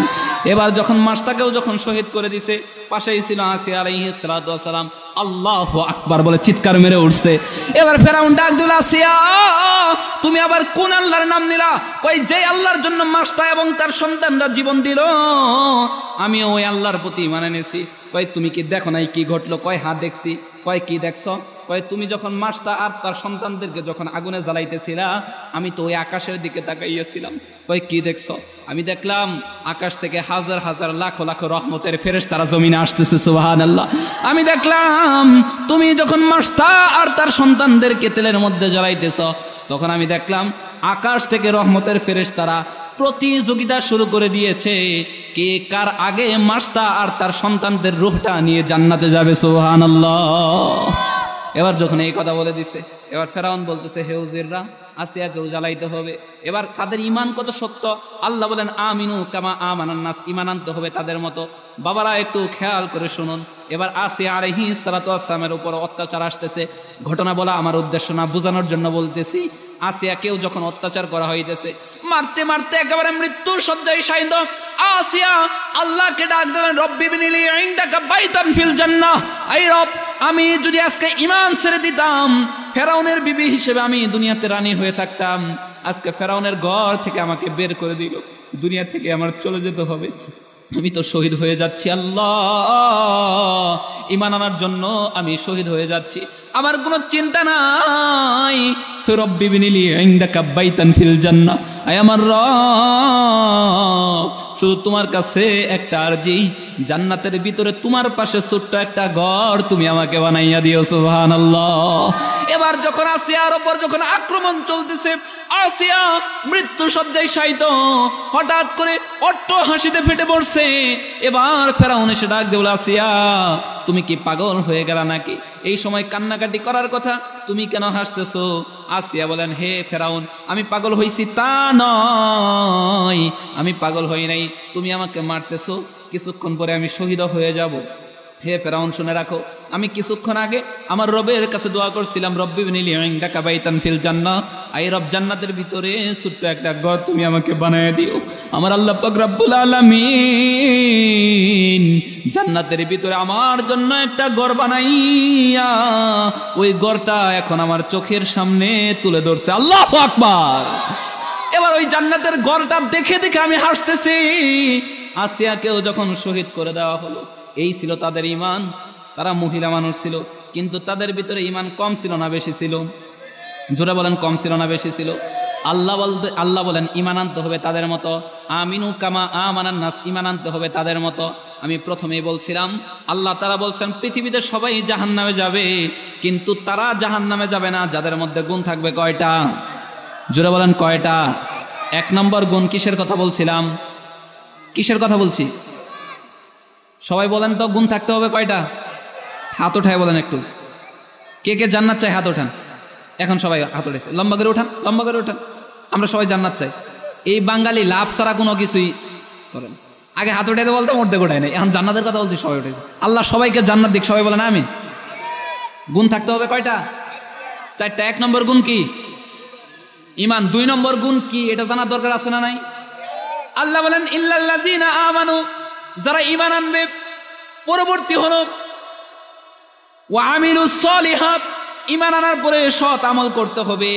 এবার যখন মাস্তাকেও যখন শহীদ করে দিছে, পাশেই ছিল আসিয়া আলাইহিস সালাতু ওয়াস সালাম। আল্লাহু আকবার বলে চিৎকার মেরে উঠছে। এবার ফেরাউন ডাক দিল, আসিয়া, তুমি আবার কোন আল্লাহর নাম নিলা? কই, যে আল্লাহর জন্য মাস্তা এবং তার সন্তানরা জীবন দিল, আমি ওই আল্লাহর প্রতি মানে নেছি। কই, তুমি কি দেখো নাই কি ঘটলো? কয়, হ্যাঁ দেখছি। কয়, কি দেখছো? কয়, তুমি যখন মাস্তা আর তার সন্তানদেরকে যখন আগুনে জ্বালাইতেছিলা, আমি তো ওই আকাশের দিকে তাকাইয়াছিলাম। কয়, কি দেখছো? আমি দেখলাম আকাশ থেকে হাজার হাজার লাখো লাখো রহমতের ফেরেশতারা জমিনে আসতেছে, সুবহানাল্লাহ। আমি দেখলাম তুমি যখন মাস্তা আর তার সন্তানদেরকে তেলের মধ্যে জ্বালাইতেছ, তখন আমি দেখলাম আকাশ থেকে রহমতের ফেরেশতারা প্রতিযোগিতা শুরু করে দিয়েছে, কে কার আগে মাস্তা আর তার সন্তানদের রূহটা নিয়ে জান্নাতে যাবে, সুবহানাল্লাহ। এবার যখন এই কথা বলে দিছে, এবার ফেরাউন বলতেছে, হে উজিররা, আসিয়াকেও জ্বালাইতে হবে। এবার তাদের ঈমান কত সত্য, আল্লাহ বলেন, আমিনু কামা আমানান নাস, ঈমান আনতে হবে তাদের মতো। বাবারা একটু খেয়াল করে শুনুন। এবার আসিয়া আলাইহিস সালাতু ওয়াস সালামের উপর অত্যাচার আসতেছে। ঘটনা বলা আমার উদ্দেশ্য না, বোঝানোর জন্য বলতেছি। আসিয়াকেও যখন অত্যাচার করা হইতেছে, মারতে মারতে একেবারে মৃত্যুর শয্যায় শায়িত আসিয়া আল্লাহকে ডাক দিলেন, রব্বি বিনিলি ইনদাকা বাইতান ফিল জান্নাহ, এই রব, আমি যদি আজকে ঈমান ছেড়ে দিতাম, ফেরাউনের বিবি হিসেবে আমি দুনিয়াতে রানী হয়ে থাকতাম, আজকে ফেরাউনের ঘর থেকে আমাকে বের করে দিল, দুনিয়া থেকে আমার চলে যেতে হবে, আমি তো শহীদ হয়ে যাচ্ছি। আল্লাহ, ঈমান আনার জন্য আমি শহীদ হয়ে যাচ্ছি, আমার কোনো চিন্তা নাই। রব্বি বিনিলি ইনদাকা বাইতান ফিল জান্নাহ, আয় আমার রব, শুধু তোমার কাছে একটা আরজি, জান্নাতের ভিতরে তোমার পাশে ছোট্ট একটা ঘর তুমি আমাকে বানাইয়া দিও, সুবহানাল্লাহ। এবার যখন আসিয়ার উপর যখন আক্রমণ চলতেছে, আসিয়া মৃত্যু শয্যায় শায়িত, হঠাৎ করে অট্ট হাসিতে ফেটে পড়ছে। এবার ফেরাউন এসে ডাক দিয়ে বলে, আসিয়া, তুমি কি পাগল হয়ে গেলা নাকি? এই সময় কান্নাকাটি করার কথা, তুমি কেন হাসতেছো? আসিয়া বলেন, হে ফেরাউন, আমি পাগল হইছি তা নয়, আমি পাগল হই নাই, তুমি আমাকে মারতেছো, কিছুক্ষণ পরে আমি শহীদ হয়ে যাব। হে ফেরাউন শুনে রাখো, আমি কিছুক্ষণ আগে আমার রবের কাছে দোয়া করছিলাম, রব্বি ইবনি লি ইনদাকা বাইতান ফিল জান্নাহ, আই রব জান্নাতের ভিতরে ছোট্ট একটা ঘর তুমি আমাকে বানায় দিও। আমার আল্লাহ পাক রব্বুল আলামিন জান্নাতের ভিতরে আমার জন্য একটা ঘর বানাইয়া ওই ঘরটা এখন আমার চোখের সামনে তুলে ধরছে। আল্লাহু আকবার। এবার ওই জান্নাতের ঘরটা দেখে দেখে আমি হাসতেছি। আসিয়াকেও যখন শহীদ করে দেওয়া হলো, এই ছিল তাদের ঈমান। তারা মহিলা মানুষ ছিল, কিন্তু তাদের ভিতরে ঈমান কম ছিল না বেশি ছিল? জোরে বলেন, কম ছিল না বেশি ছিল? আল্লাহ বলেন ঈমান আনতে হবে তাদের মতো। আমিনু কামা আমানান নাস, ঈমান আনতে হবে তাদের মতো। আমি প্রথমেই বলছিলাম আল্লাহ তারা বলছেন পৃথিবীতে সবাই জাহান্নামে যাবে, কিন্তু তারা জাহান্নামে যাবে না যাদের মধ্যে গুণ থাকবে কয়টা? জোরে বলেন কয়টা? 1 নম্বর গুণ কিসের কথা বলছিলাম? কিসের কথা বলছি? সবাই বলেন তো, গুণ থাকতে হবে কয়টা? হাত ওঠায় বলেন একটু, কে কে জান্নাত চাই? হাত ওঠান। এখন সবাই হাত উঠেছে, লম্বা করে ওঠান, লম্বা করে ওঠান। আমরা সবাই জান্নাত চাই। এই বাঙালি লাভ ছাড়া কোনো কিছুই করেন। আগে হাত উঠাইতে বলতাম, অর্ধেক ওঠায় নাই, এখন জান্নাতের কথা বলছি, সবাই উঠেছে। আল্লাহ সবাইকে জান্নাত দিক, সবাই বলেন আমিন। গুণ থাকতে হবে কয়টা? 4টা। 1 নম্বর গুণ কি? ঈমান। 2 নম্বর গুণ কি? এটা জানার দরকার আছে না নাই? আল্লাহ বলেন ইল্লাল্লাযীনা আমানু, যারা ঈমান আনবে। পরবর্তী হলো ওয়া আমিলুস সলিহাত, ঈমান আনার পরে সৎ আমল করতে হবে,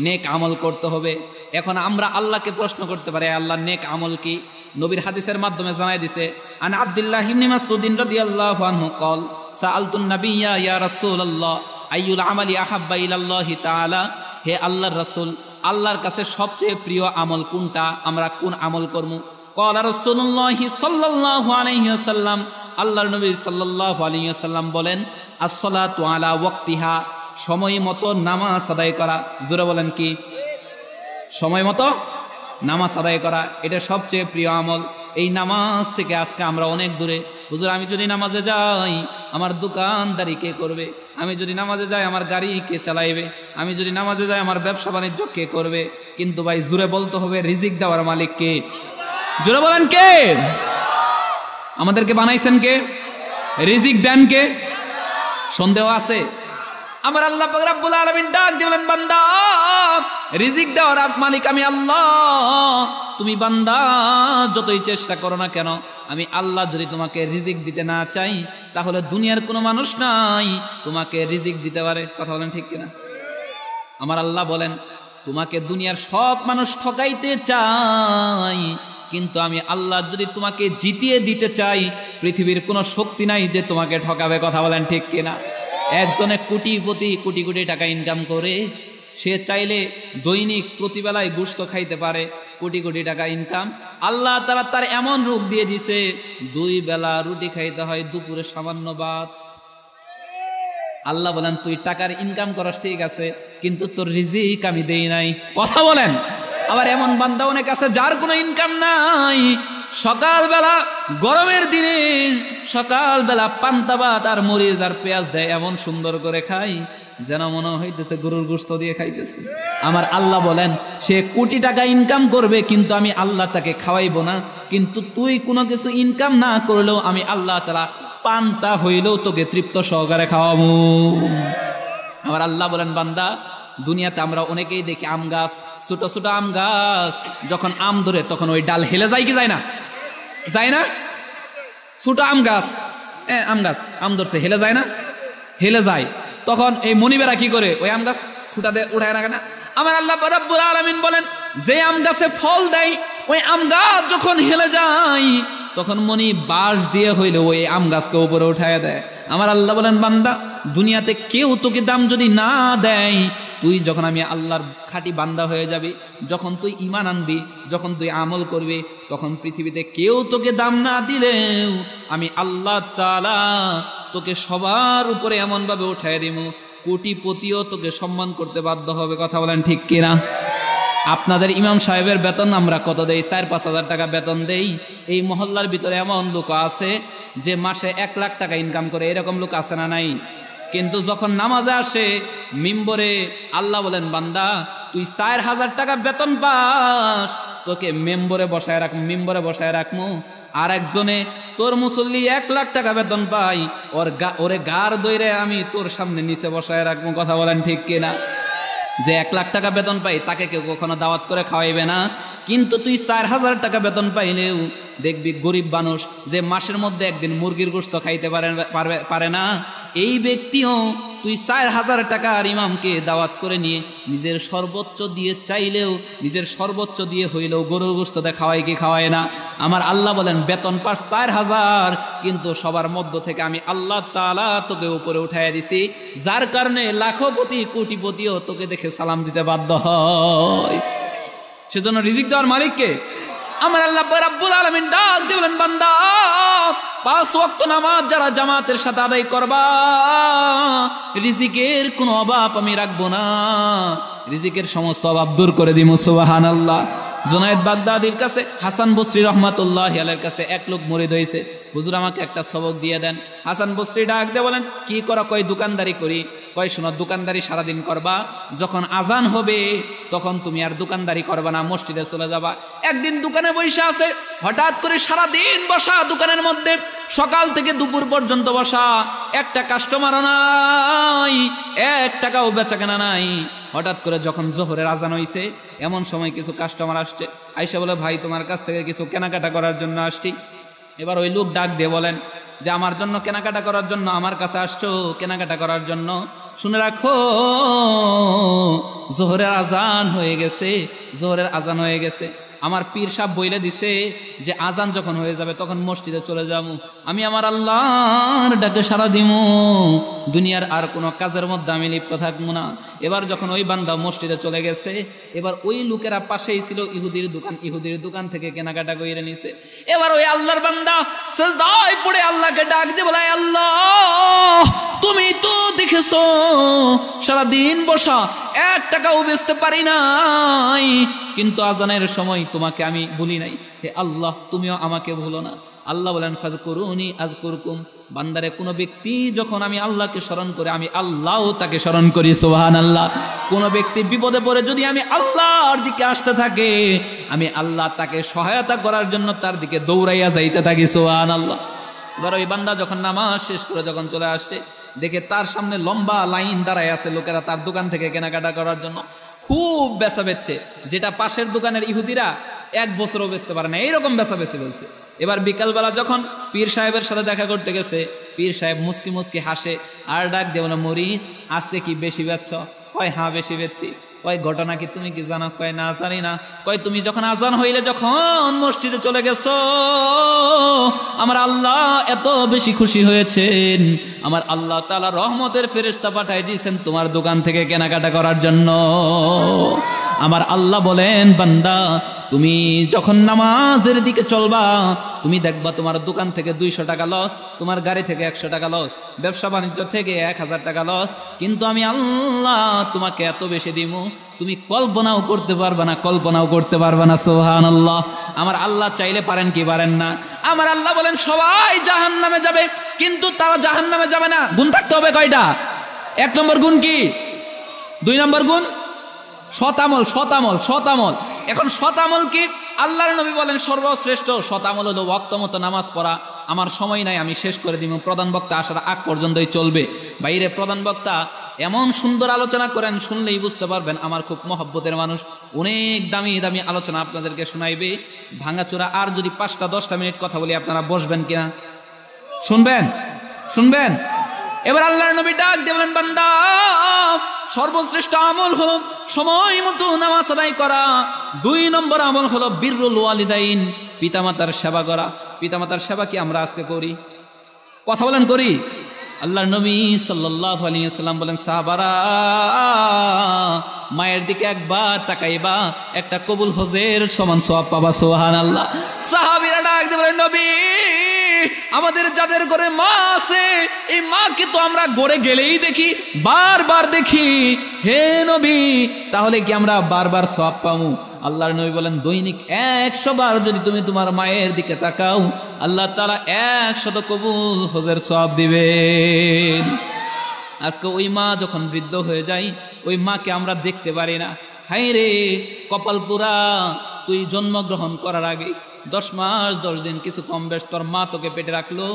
নেক আমল করতে হবে। এখন আমরা আল্লাহকে প্রশ্ন করতে পারি, আল্লাহ নেক আমল কি? নবীর হাদিসের মাধ্যমে জানাই দিছে। আন আব্দুল্লাহ ইবনে মাসউদ রাদিয়াল্লাহু আনহু قال সাআলতুন নাবিয়্যা ইয়া রাসূলুল্লাহ আইয়ুল আমালি আহাব্বা ইলাল্লাহি তাআলা, হে আল্লাহর রাসূল, আল্লাহর কাছে সবচেয়ে প্রিয় আমল কোনটা? আমরা কোন আমল করব? ক্বালা রাসূলুল্লাহি সাল্লাল্লাহু আলাইহি ওয়াসাল্লাম, আল্লাহর নবী সাল্লাল্লাহু আলাইহি ওয়াসাল্লাম বলেন আসসালাতু আলা ওয়াক্তিহা, সময় মতো নামাজ আদায় করা। জোরে বলেন কি? সময় মতো নামাজ আদায় করা, এটা সবচেয়ে প্রিয় আমল। এই নামাজ থেকে আজকে আমরা অনেক দূরে। হুজুর, আমি যদি নামাজে যাই আমার দোকানদারি কে করবে? আমি যদি নামাজে যাই আমার গাড়ি কে চালাইবে? আমি যদি নামাজে যাই আমার ব্যবসা বাণিজ্য কে করবে? কিন্তু ভাই জোরে বলতে হবে, রিজিক দেওয়ার মালিক কে? জোরে বলেন কে? আমাদেরকে বানাইছেন কে? রিজিক দেন কে? সন্দেহ আছে? আমার আল্লাহ পাক রব্বুল আলামিন ডাক দিয়ে বলেন, বান্দা, রিজিক দেওয়ার মালিক আমি আল্লাহ। তুমি বান্দা যতই চেষ্টা করো না কেন, আমি আল্লাহ যদি তোমাকে রিজিক দিতে না চাই, তাহলে দুনিয়ার কোনো মানুষ নাই তোমাকে রিজিক দিতে পারে। কথা বলেন ঠিক কিনা? আমার আল্লাহ বলেন, তোমাকে দুনিয়ার সব মানুষ ঠকাইতে চাই, কিন্তু আমি আল্লাহ যদি তোমাকে জিতিয়ে দিতে চাই, পৃথিবীর কোনো শক্তি নাই যে তোমাকে ঠকাবে। কথা বলেন ঠিক কিনা? একজনে কোটিপতি, কোটি কোটি টাকা ইনকাম করে, সে চাইলে দৈনিক প্রতিবেলায় গোশত খাইতে পারে, কোটি কোটি টাকা ইনকাম। আল্লাহ তাআলা তার এমন রূপ দিয়ে দিছে, 2 বেলা রুটি খাইতে হয়, দুপুরে সামান্য ভাত। আল্লাহ বলেন, তুই টাকার ইনকাম করস ঠিক আছে, কিন্তু তোর রিজিক আমি দেই নাই। কথা বলেন। আবার এমন বান্দা অনেক আছে যার কোনো ইনকাম নাই, সকালবেলা গরমের দিনে সকালবেলা পান্তা ভাত আর মরিচ আর পেঁয়াজ দেয়, এমন সুন্দর করে খাই যেন মনে হইতেছে গরুর গোশত দিয়ে খাইতেছে। আমার আল্লাহ বলেন, সে কোটি টাকা ইনকাম করবে, কিন্তু আমি আল্লাহ তাকে খাওয়াইবো না। কিন্তু তুই কোনো কিছু ইনকাম না করলেও আমি আল্লাহ তাআলা পান্তা হইলেও তোকে তৃপ্ত সহকারে খাওয়াবো। আমার আল্লাহ বলেন, বান্দা, দুনিয়াতে আমরা অনেকেই দেখি আম গাছ, ছোট ছোট আম গাছ, যখন আম ধরে তখন ওই ডাল হেলে যায় কি যায় না? যায় না? ছোট আম গাছ, আম গাছ আম ধরছে, হেলে যায় না? হেলে যায়। তখন এই মনিবেরা কি করে? ওই আম গাছ খুঁটা দিয়ে উঠায় রাখে না? আমার আল্লাহ রাব্বুল আলামিন বলেন, যে আম গাছে ফল দেয় ওই আম গাছ যখন হেলে যায়, তখন মনি বাঁশ দিয়ে হইলে ওই আম গাছকে উপরে উঠায় দেয়। আমার আল্লাহ বলেন, বান্দা, দুনিয়াতে কেউ তোকে দাম যদি না দেয়, তুই যখন আমি আল্লাহর খাঁটি বান্দা হয়ে যাবি, যখন তুই ঈমান আনবি, যখন তুই আমল করবি, তখন পৃথিবীতে কেউ তোকে দাম না দিলেও আমি আল্লাহ তাআলা তোকে সবার উপরে এমন ভাবে উঠায় দিব, কোটিপতিও তোকে সম্মান করতে বাধ্য হবে। কথা বলেন ঠিক কিনা? আপনাদের ইমাম সাহেবের বেতন আমরা কত দেই? 4-5 হাজার টাকা বেতন দেই। এই মহল্লার ভিতরে এমন লোক আছে যে মাসে 1 লাখ টাকা ইনকাম করে, এরকম লোক আছে না নাই? কিন্তু যখন নামাজে আসে মিম্বরে, আল্লাহ বলেন, বান্দা, তুই 4,000 টাকা বেতন পাস, তোকে মিম্বরে বসায় রাখবো। আর একজনে তোর মুসল্লি 1 লাখ টাকা বেতন পাই, ওরে গার দইরে আমি তোর সামনে নিচে বসায় রাখবো। কথা বলেন ঠিক কিনা? যে 1 লাখ টাকা বেতন পাই তাকে কেউ কখনো দাওয়াত করে খাওয়াইবে না, কিন্তু তুই 4000 টাকা বেতন পাইলেও দেখবি গরিব মানুষ যে মাসের মধ্যে একদিন মুরগির গোশত খাইতে পারে না, এই ব্যক্তিও তুই 4000 টাকার ইমামকে দাওয়াত করে নিয়ে নিজের সর্বোচ্চ দিয়ে চাইলেও, নিজের সর্বোচ্চ দিয়ে হইলেও গরুর গোশত খাওয়াই কি খাওয়ায় না? আমার আল্লাহ বলেন বেতন পাস 4000, কিন্তু সবার মধ্য থেকে আমি আল্লাহ তাআলা তোকে উপরে উঠাইয়া দিছি, যার কারণে লাখপতি কোটিপতিও তোকে দেখে সালাম দিতে বাধ্য হয়। সেজন্য রিজিক দেওয়ার মালিককে আমার আল্লাহ রাব্বুল আলামিন ডাক দিয়ে বলেন, বান্দা 5 ওয়াক্ত নামাজ যারা জামাতের সাথে আদায় করবা, রিজিকের কোনো অভাব আমি রাখবো না, রিজিকের সমস্ত অভাব দূর করে দিব। সুবহানাল্লাহ। জুনায়েদ বাগদাদির কাছে হাসান বসরি রহমাতুল্লাহি আলাইহির কাছে এক লোক মুরিদ হয়েছে, হুজুর আমাকে একটা সবক দিয়ে দেন। হাসান বসরি ডাক দিয়ে বলেন, কি করো? কয় দোকানদারি করি। কয় শোনো, দোকানদারি সারাদিন করবা, যখন আজান হবে তখন তুমি আর দোকানদারি করবা না, মসজিদে চলে যাবা। একদিন দোকানে বসে আছে, হঠাৎ করে সারাদিন বসা দোকানের মধ্যে, সকাল থেকে দুপুর পর্যন্ত বসা, একটা কাস্টমারও নাই, 1 টাকাও বেচা কেনা নাই। হঠাৎ করে যখন জোহরের আজান হইছে, এমন সময় কিছু কাস্টমার আসছে, আইসা বলে, ভাই তোমার কাছ থেকে কিছু কেনাকাটা করার জন্য আসছি। এবার ওই লোক ডাক দিয়ে বলেন যে আমার জন্য কেনাকাটা করার জন্য আমার কাছে আসছো, কেনাকাটা করার জন্য? শুনে রাখো, জোহরের আজান হয়ে গেছে, জোহরের আজান হয়ে গেছে। আমার পীর সাহেব বইলে দিছে যে আজান যখন হয়ে যাবে তখন মসজিদে চলে যাবো, আমি আমার আল্লাহর ডাকে সাড়া দিমু, দুনিয়ার আর কোনো কাজের মধ্যে আমি লিপ্ত থাকবো না। এবার যখন ওই বান্দা মসজিদে চলে গেছে, এবার ওই লোকেরা পাশেই ছিল ইহুদির দোকান, ইহুদির দোকান থেকে কেনাকাটা করে নিছে। এবার ওই আল্লাহর বান্দা সিজদায় পড়ে আল্লাহকে ডাক দিয়ে বলে, আল্লাহ তুমি তো দেখেছো সারাদিন বসা, 1 টাকাও বেচতে পারি নাই, কিন্তু আজানের সময় তোমাকে আমি ভুলি নাই, হে আল্লাহ তুমিও আমাকে ভুলো না। আল্লাহ বলেন, ফাজকুরুনি আযকুরকুম। বান্দারে কোনো ব্যক্তি যখন আমি আল্লাহকে স্মরণ করে, আমি আল্লাহও তাকে স্মরণ করি। সুবহানাল্লাহ। কোনো ব্যক্তি বিপদে পড়ে যদি আমি আল্লাহর দিকে আসতে থাকে, আমি আল্লাহ তাকে সহায়তা করার জন্য তার দিকে দৌড়াইয়া যাইতে থাকি। সুবহানাল্লাহ। এবার ওই বান্দা যখন নামাজ শেষ করে যখন চলে আসছে, দেখে তার সামনে লম্বা লাইন দাঁড়ায় আছে লোকেরা তার দোকান থেকে কেনাকাটা করার জন্য, খুব বেচা বেচছে, যেটা পাশের দোকানের ইহুদিরা 1 বছরও বেচতে পারে না, এইরকম বেচা বেচে বলছে। এবার বিকালবেলা যখন পীর সাহেবের সাথে দেখা করতে গেছে, পীর সাহেব মুস্কি মুস্কি হাসে আর ডাক দেব না, মুরিদ আজকে কি বেশি বেচছ? কয় হ্যাঁ বেশি বেচছি। কয় ঘটনা কি তুমি কি জানো? কয় না জানি না। কয় তুমি যখন আজান হইলে যখন মসজিদে চলে গেছো, আমার আল্লাহ এত বেশি খুশি হয়েছেন, আমার আল্লাহ তাআলা রহমতের ফেরেশতা পাঠাই দিয়েছেন তোমার দোকান থেকে কেনাকাটা করার জন্য। আমার আল্লাহ বলেন, বান্দা তুমি যখন নামাজের দিকে চলবা, তুমি দেখবা তোমার দোকান থেকে 200 টাকা লস, তোমার গাড়ি থেকে 100 টাকা লস, ব্যবসা বাণিজ্য থেকে 1000 টাকা লস, কিন্তু আমি আল্লাহ তোমাকে এত বেশি দিমু তুমি কল্পনাও করতে পারবে না, কল্পনাও করতে পারবে না। সুবহানাল্লাহ। আমার আল্লাহ চাইলে পারেন কি পারেন না? আমার আল্লাহ বলেন সবাই জাহান্নামে যাবে, কিন্তু তারা জাহান্নামে যাবে না। গুণ থাকতে হবে কয়টা? 1 নম্বর গুণ কি? 2 নম্বর গুণ শতামল, শতামল, শতামল। এখন শতামল কি? আল্লাহর নবী বলেন সর্বশ্রেষ্ঠ শতামল হলো ওয়াক্ত মতো নামাজ পড়া। আমার সময় নাই, আমি শেষ করে দিব, প্রধান বক্তা আসার আগ পর্যন্তই চলবে। বাইরে প্রধান বক্তা এমন সুন্দর আলোচনা করেন, শুনলেই বুঝতে পারবেন আমার খুব মহব্বতের মানুষ, অনেক দামি দামি আলোচনা আপনাদেরকে শোনাইবে। ভাঙাচোরা আর যদি 5-10 মিনিট কথা বলি আপনারা বসবেন কিনা? শুনবেন? শুনবেন? এবার আল্লাহর নবী ডাক দিয়ে বলেন, বান্দা সর্বশ্রেষ্ঠ আমল হলো সময় মতো নামাজ আদায় করা। 2 নম্বর আমল হলো বিররুল ওয়ালিদাইন, পিতামাতার সেবা করা। পিতামাতার সেবা কি আমরা আজকে করি? কথা বলেন করি? আল্লাহর নবী সাল্লাল্লাহু আলাইহি ওয়াসাল্লাম বলেন, সাহাবারা মায়ের দিকে একবার তাকাইবা, একটা কবুল হজের সমান সওয়াব পাবা। সুবহানাল্লাহ। সাহাবীরা ডাক দিয়ে বলেন, নবী আমাদের যাদের ঘরে মা আছে, এই মাকে তো আমরা গড়ে গেলেই দেখি, বারবার দেখি, হে নবী তাহলে কি আমরা বারবার সওয়াব পাবো? আল্লাহর নবী বলেন, দৈনিক 100 বার যদি তুমি তোমার মায়ের দিকে তাকাও, আল্লাহ তাআলা 100 কবুল হজের সওয়াব দিবেন। আজকে ওই মা যখন বৃদ্ধ হয়ে যায়, ওই মাকে আমরা দেখতে পারি না। হায় রে কপাল পুরা, তুই জন্মগ্রহণ করার আগে 10 মাস 10 দিন কিছু কম বেশ তোর মা তোকে পেটে রাখলো,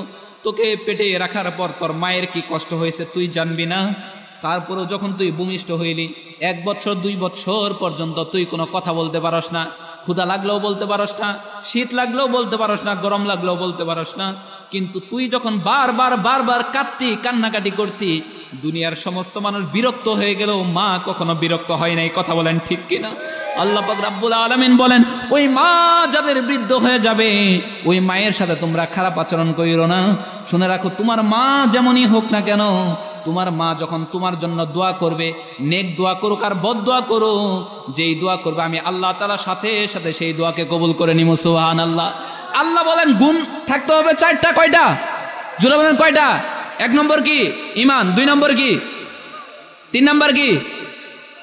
তোকে পেটে রাখার পর তোর মায়ের কি কষ্ট হয়েছে তুই জানবি না? তারপরেও যখন তুই ভূমিষ্ঠ হইলি 1 বছর 2 বছর পর্যন্ত তুই কোনো কথা বলতে পারস না, ক্ষুধা লাগলেও বলতে পারস না, শীত লাগলেও বলতে পারস না, গরম লাগলেও বলতে পারস না। কিন্তু তুই যখন বারবার কাঁদতি, কান্নাকাটি করতি, দুনিয়ার সমস্ত মানুষ বিরক্ত হয়ে গেলেও মা কখনো বিরক্ত হয় নাই। কথা বলেন ঠিক কিনা? আল্লাহ পাক রব্বুল আলামিন বলেন, ওই মা যাদের বৃদ্ধ হয়ে যাবে ওই মায়ের সাথে তোমরা খারাপ আচরণ কইরো না। শুনে রাখো, তোমার মা যেমনই হোক না কেন, তোমার মা যখন তোমার জন্য দোয়া করবে, নেক দোয়া করুক আর বদ দোয়া করুক, যেই দোয়া করবে আমি আল্লাহ তাআলার সাথে সাথে সেই দোয়াকে কবুল করে নিব। সুবহানাল্লাহ। আল্লাহ বলেন গুণ থাকতে হবে 4টা। কয়টা? জোরে বলেন কয়টা? 1 নম্বর কি? ঈমান। 2 নম্বর কি? 3 নম্বর কি?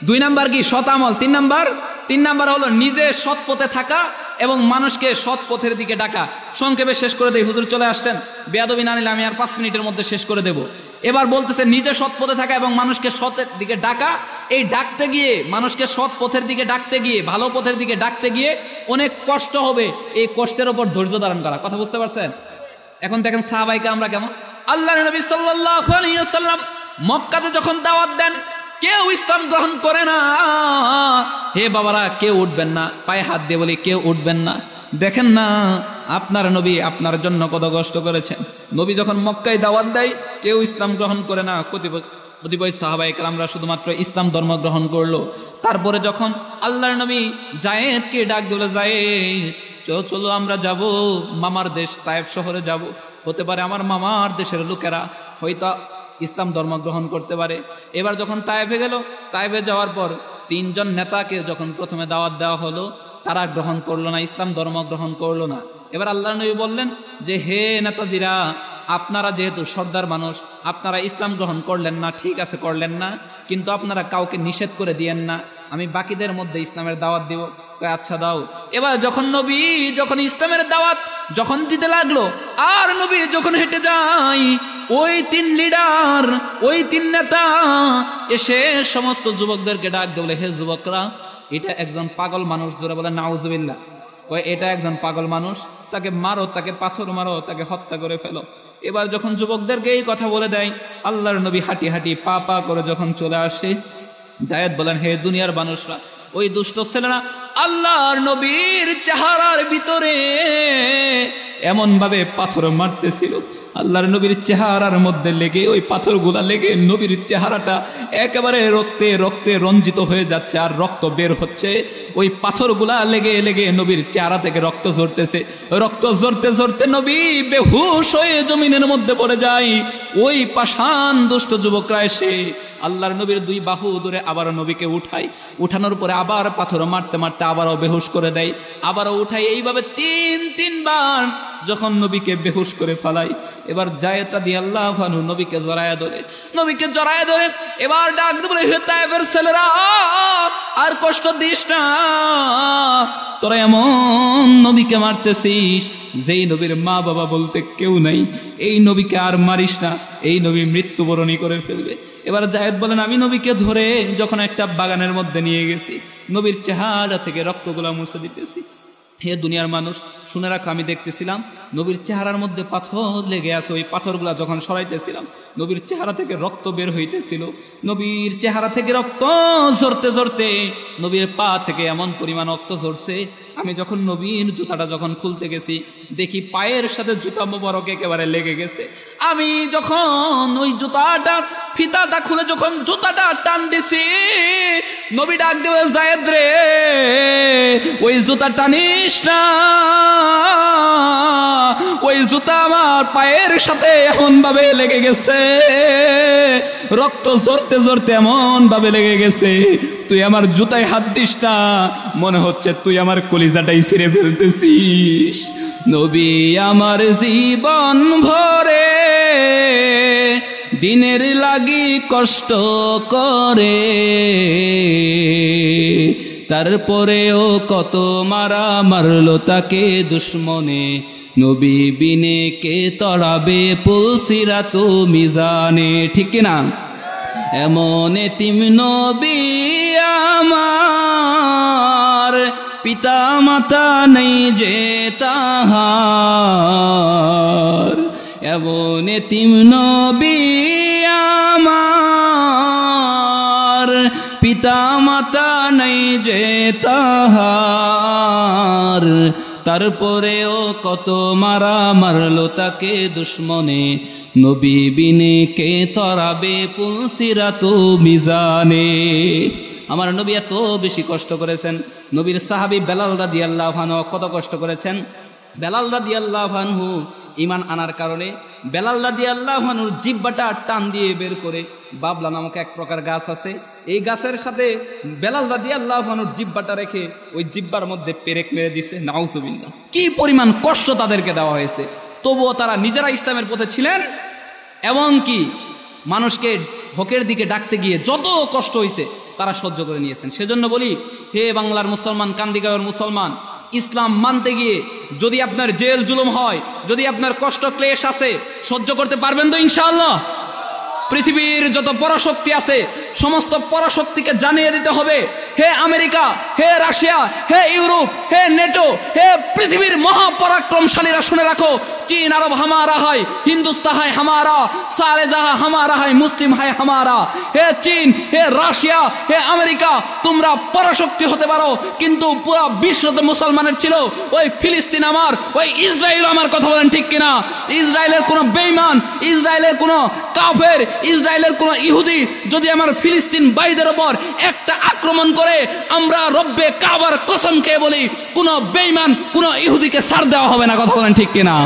2 নম্বর কি? সৎ আমল। 3 নম্বর হলো নিজে সৎ পথে থাকা এবং মানুষকে সৎ পথের দিকে ডাকা। সংক্ষেপে শেষ করে দেই, হুজুর চলে আসছেন, বেয়াদবি না নিলে আমি আর 5 মিনিটের মধ্যে শেষ করে দেব। এবার বলতেছে নিজে সৎ পথে থাকা এবং মানুষকে সৎের দিকে ডাকা। এই ডাকতে গিয়ে, মানুষকে সৎ পথের দিকে ডাকতে গিয়ে, ভালো পথের দিকে ডাকতে গিয়ে অনেক কষ্ট হবে। এই কষ্টের উপর ধৈর্য ধারণ করা। কথা বুঝতে পারছেন? এখন দেখেন সাহাবাইকে আমরা কেমন। আল্লাহর নবী সাল্লাল্লাহু আলাইহি ওয়াসাল্লাম মক্কাতে যখন দাওয়াত দেন, কেউ ইসলাম গ্রহণ করে না। হে বাবারা, কেউ উঠবেন না, পায়ে হাত দিয়ে বলি কেউ উঠবেন না। দেখেন না আপনার নবী আপনার জন্য কত কষ্ট করেছেন। নবী যখন মক্কায় দাওয়াত দেয় কেউ ইসলাম গ্রহণ করে না। কতিপয় সাহাবায়ে কেরামরা শুধুমাত্র ইসলাম ধর্ম গ্রহণ করলো। তারপরে যখন আল্লাহর নবী যায়েদকে ডাক দিল, যায়েদ চলো আমরা যাব মামার দেশ তায়েফ শহরে যাব, হতে পারে আমার মামার দেশের লোকেরা হয়তো ইসলাম ধর্ম গ্রহণ করতে পারে। এবার যখন তায়েফে গেল, তায়েফে যাওয়ার পর 3 জন নেতাকে যখন প্রথমে দাওয়াত দেওয়া হলো, তারা গ্রহণ করলো না, ইসলাম ধর্ম গ্রহণ করলো না। এবার আল্লাহর নবী বললেন যে হে নেতাজিরা, আপনারা যেহেতু সর্দার মানুষ, আপনারা ইসলাম গ্রহণ করলেন না, ঠিক আছে করলেন না, কিন্তু আপনারা কাউকে নিষেধ করে দিয়েন না, আমি বাকিদের মধ্যে ইসলামের দাওয়াত দিব। আচ্ছা দাও। এবার যখন নবী যখন ইসলামের দাওয়াত যখন দিতে লাগলো, আর নবী যখন হেঁটে যায়, ওই 3 লিডার, ওই 3 নেতা এসে সমস্ত যুবকদেরকে ডাক দিয়ে বলে, হে যুবকরা, এটা একজন পাগল মানুষ। জোরে বলে নাউজুবিল্লাহ। এটা একজন পাগল মানুষ, তাকে মারো, তাকে পাথর মারো, তাকে হত্যা করে ফেলো। এবার যখন যুবকদেরকে এই কথা বলে দেয়, আল্লাহর নবী হাঁটি হাঁটি পা করে যখন চলে আসে, যায়েদ বলেন, হে দুনিয়ার মানুষরা, ওই দুষ্ট ছেলেরা আল্লাহর নবীর চেহারার ভিতরে এমন ভাবে পাথর মারতেছিল, আল্লাহর নবীর চেহারার মধ্যে লেগে ওই পাথরগুলা লেগে নবীর চেহারাটা একেবারে রক্তে রক্তে রঞ্জিত হয়ে যাচ্ছে, আর রক্ত বের হচ্ছে। ওই পাথরগুলা লেগে লেগে নবীর চেহারা থেকে রক্ত ঝরতেছে। রক্ত ঝরতে ঝরতে নবী বেহুশ হয়ে জমিনের মধ্যে পড়ে যায়। ওই পাষাণ দুষ্ট যুবকরা এসে আল্লাহর নবীর 2 বাহু ধরে আবারও নবীকে উঠায়। উঠানোর পরে আবার পাথর মারতে মারতে আবারও বেহুশ করে দেয়, আবারও উঠায়। এইভাবে 3 বার যখন নবীকে বেহুশ করে ফেলায়, এবার যায়েদ রাদিয়াল্লাহু আনহু নবীকে জড়ায়া ধরে এবার ডাক দিয়ে বলে, হে তায়েফের ছেলেরা, আর কষ্ট দিস না, তোরা এমন নবীকে মারতেছিস যেই নবীর মা বাবা বলতে কেউ নাই। এই নবীকে আর মারিস না, এই নবী মৃত্যুবরণী করে ফেলবে। এবার যায়েদ বলেন, আমি নবীকে ধরে যখন একটা বাগানের মধ্যে নিয়ে গেছি, নবীর চেহারা থেকে রক্তগুলা মুছে দিতেছি। হে দুনিয়ার মানুষ, শুনে রাখো, আমি দেখতেছিলাম নবীর চেহারার মধ্যে পাথর লেগে আছে। ওই পাথরগুলা যখন সরাইতেছিলাম, নবীর চেহারা থেকে রক্ত বের হইতেছিল। নবীর চেহারা থেকে রক্ত ঝরতে ঝরতে নবীর পা থেকে এমন পরিমাণ রক্ত ঝরছে, আমি যখন নবীর জুতাটা যখন খুলতে গেছি, দেখি পায়ের সাথে জুতা মোবারক একেবারে লেগে গেছে। আমি যখন ওই জুতাটা ফিতাটা খুলে যখন জুতাটা টান দিছি, নবী ডাক দেবে, যায়েদ রে, ওই জুতা টানিস না, ওই জুতা আমার পায়ের সাথে এমন ভাবে লেগে গেছে, রক্ত ঝরতে ঝরতে এমন ভাবে লেগে গেছে, তুই আমার জুতায় হাত দিস না, মনে হচ্ছে তুই আমার কলিজাটাই ছিঁড়ে ফেলতেছিস। নবী আমার জীবন ভরে দিনের লাগি কষ্ট করে, তারপরেও কত মারা মারলো তাকে দুশ্মনে, নবী বিনে কে তড়াবে পুলসিরাত মিজানে। ঠিক কিনা? এমন এতিম নবী আমার পিতা মাতা নেই যে তাহার, এমন এতিম নবী আমার। পিতা মাতা নেই যে তাহার, তারপরেও কত মারা মারলো তাকে দুশ্মনে, নবী বিনে কে তরাবে পুলসিরাত মিজানে। আমার নবী এত বেশি কষ্ট করেছেন। নবীর সাহাবী বেলাল রাদিয়াল্লাহু আনহু কত কষ্ট করেছেন। বেলাল রাদিয়াল্লাহু আনহু ঈমান আনার কারণে বেলাল রাদিয়াল্লাহু আনহুর জিহ্বাটা টান দিয়ে বের করে, বাবলা নামক এক প্রকার গাছ আছে, এই গাছের সাথে বেলাল রাদিয়াল্লাহু আনহুর জিহ্বাটা রেখে ওই জিহ্বার মধ্যে পেরেক মেরে দিছে। নাউজুবিল্লাহ, কি পরিমাণ কষ্ট তাদেরকে দেওয়া হয়েছে, তবুও তারা নিজেরা ইসলামের পথে ছিলেন। এমনকি মানুষকে হকের দিকে ডাকতে গিয়ে যত কষ্ট হয়েছে তারা সহ্য করে নিয়েছেন। সেজন্য বলি, হে বাংলার মুসলমান, কান্দিগাঁওয়ের মুসলমান, ইসলাম মানতে গিয়ে যদি আপনার জেল জুলুম হয়, যদি আপনার কষ্ট ক্লেশ আছে, সহ্য করতে পারবেন তো ইনশাআল্লাহ? পৃথিবীর যত পরাশক্তি আছে সমস্ত পরাশক্তিকে জানিয়ে দিতে হবে, হে আমেরিকা, হে রাশিয়া, হে ইউরোপ, হে নেটো, হে পৃথিবীর মহাপরাক্রমশালীরা, শুনে রাখো, চীন আরব হামারা হয়, হিন্দুস্তান হয় হামারা, সারে জাহা হামারা হয়, মুসলিম হয় হামারা। হে চীন, হে রাশিয়া, হে আমেরিকা, তোমরা পরাশক্তি হতে পারো, কিন্তু পুরো বিশ্বতে মুসলমানের ছিল। ওই ফিলিস্তিন আমার, ওই ইসরায়েল আমার, কথা বলেন ঠিক কিনা? ইসরায়েলের কোনো বেঈমান, ইসরায়েলের কোনো কাফের, ইসরায়েলের কোন ইহুদি যদি আমার ফিলিস্তিন ভাইদের উপর একটা আক্রমণ করে, আমরা রব্বে কাবার কসম খেয়ে বলি, কোন বেঈমান, কোন ইহুদিকে ছাড় দেওয়া হবে না, কথা বলেন ঠিক কিনা?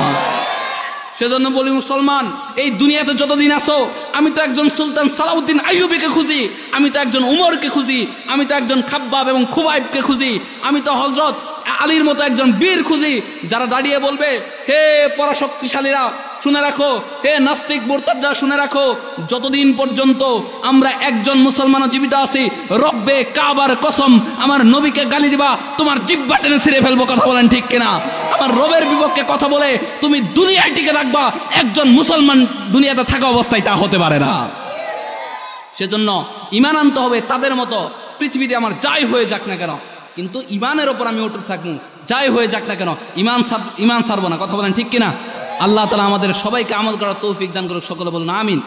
সেজন্য বলি, মুসলমান, এই দুনিয়াতে যতদিন আসো, আমি তো একজন সুলতান সালাউদ্দিন আইয়ুবীকে খুঁজি, আমি তো একজন উমরকে খুঁজি, আমি তো একজন খাব্বাব এবং খুবাইবকে খুঁজি, আমি তো হযরত আলীর মতো একজন বীর খুঁজি, যারা দাঁড়িয়ে বলবে, হে পরাশক্তিশালীরা শুনে রাখো, হে নাস্তিক মুরতাদরা শুনে রাখো, যতদিন পর্যন্ত আমরা একজন মুসলমান জীবিত আছি, রব্বে কাবার কসম, আমার নবীকে গালি দিবা, তোমার জিহ্বা টেনে ছিঁড়ে ফেলবো, কথা বলেন ঠিক কিনা? আমার রবের বিপক্ষে কথা বলে তুমি দুনিয়ায় টিকে রাখবা, একজন মুসলমান দুনিয়াতে থাকা অবস্থায় তা হতে পারে না। সেজন্য ঈমান আনতে হবে তাদের মতো। পৃথিবীতে আমার যাই হয়ে যাক না কেন, কিন্তু ঈমানের ওপর আমি অটুট থাকবো, যাই হয়ে যাক না কেন, ঈমান ছাড়বো না, কথা বলেন ঠিক কিনা? আল্লাহ তাআলা আমাদের সবাইকে আমল করার তৌফিক দান করুক, সকলে বলুন আমিন।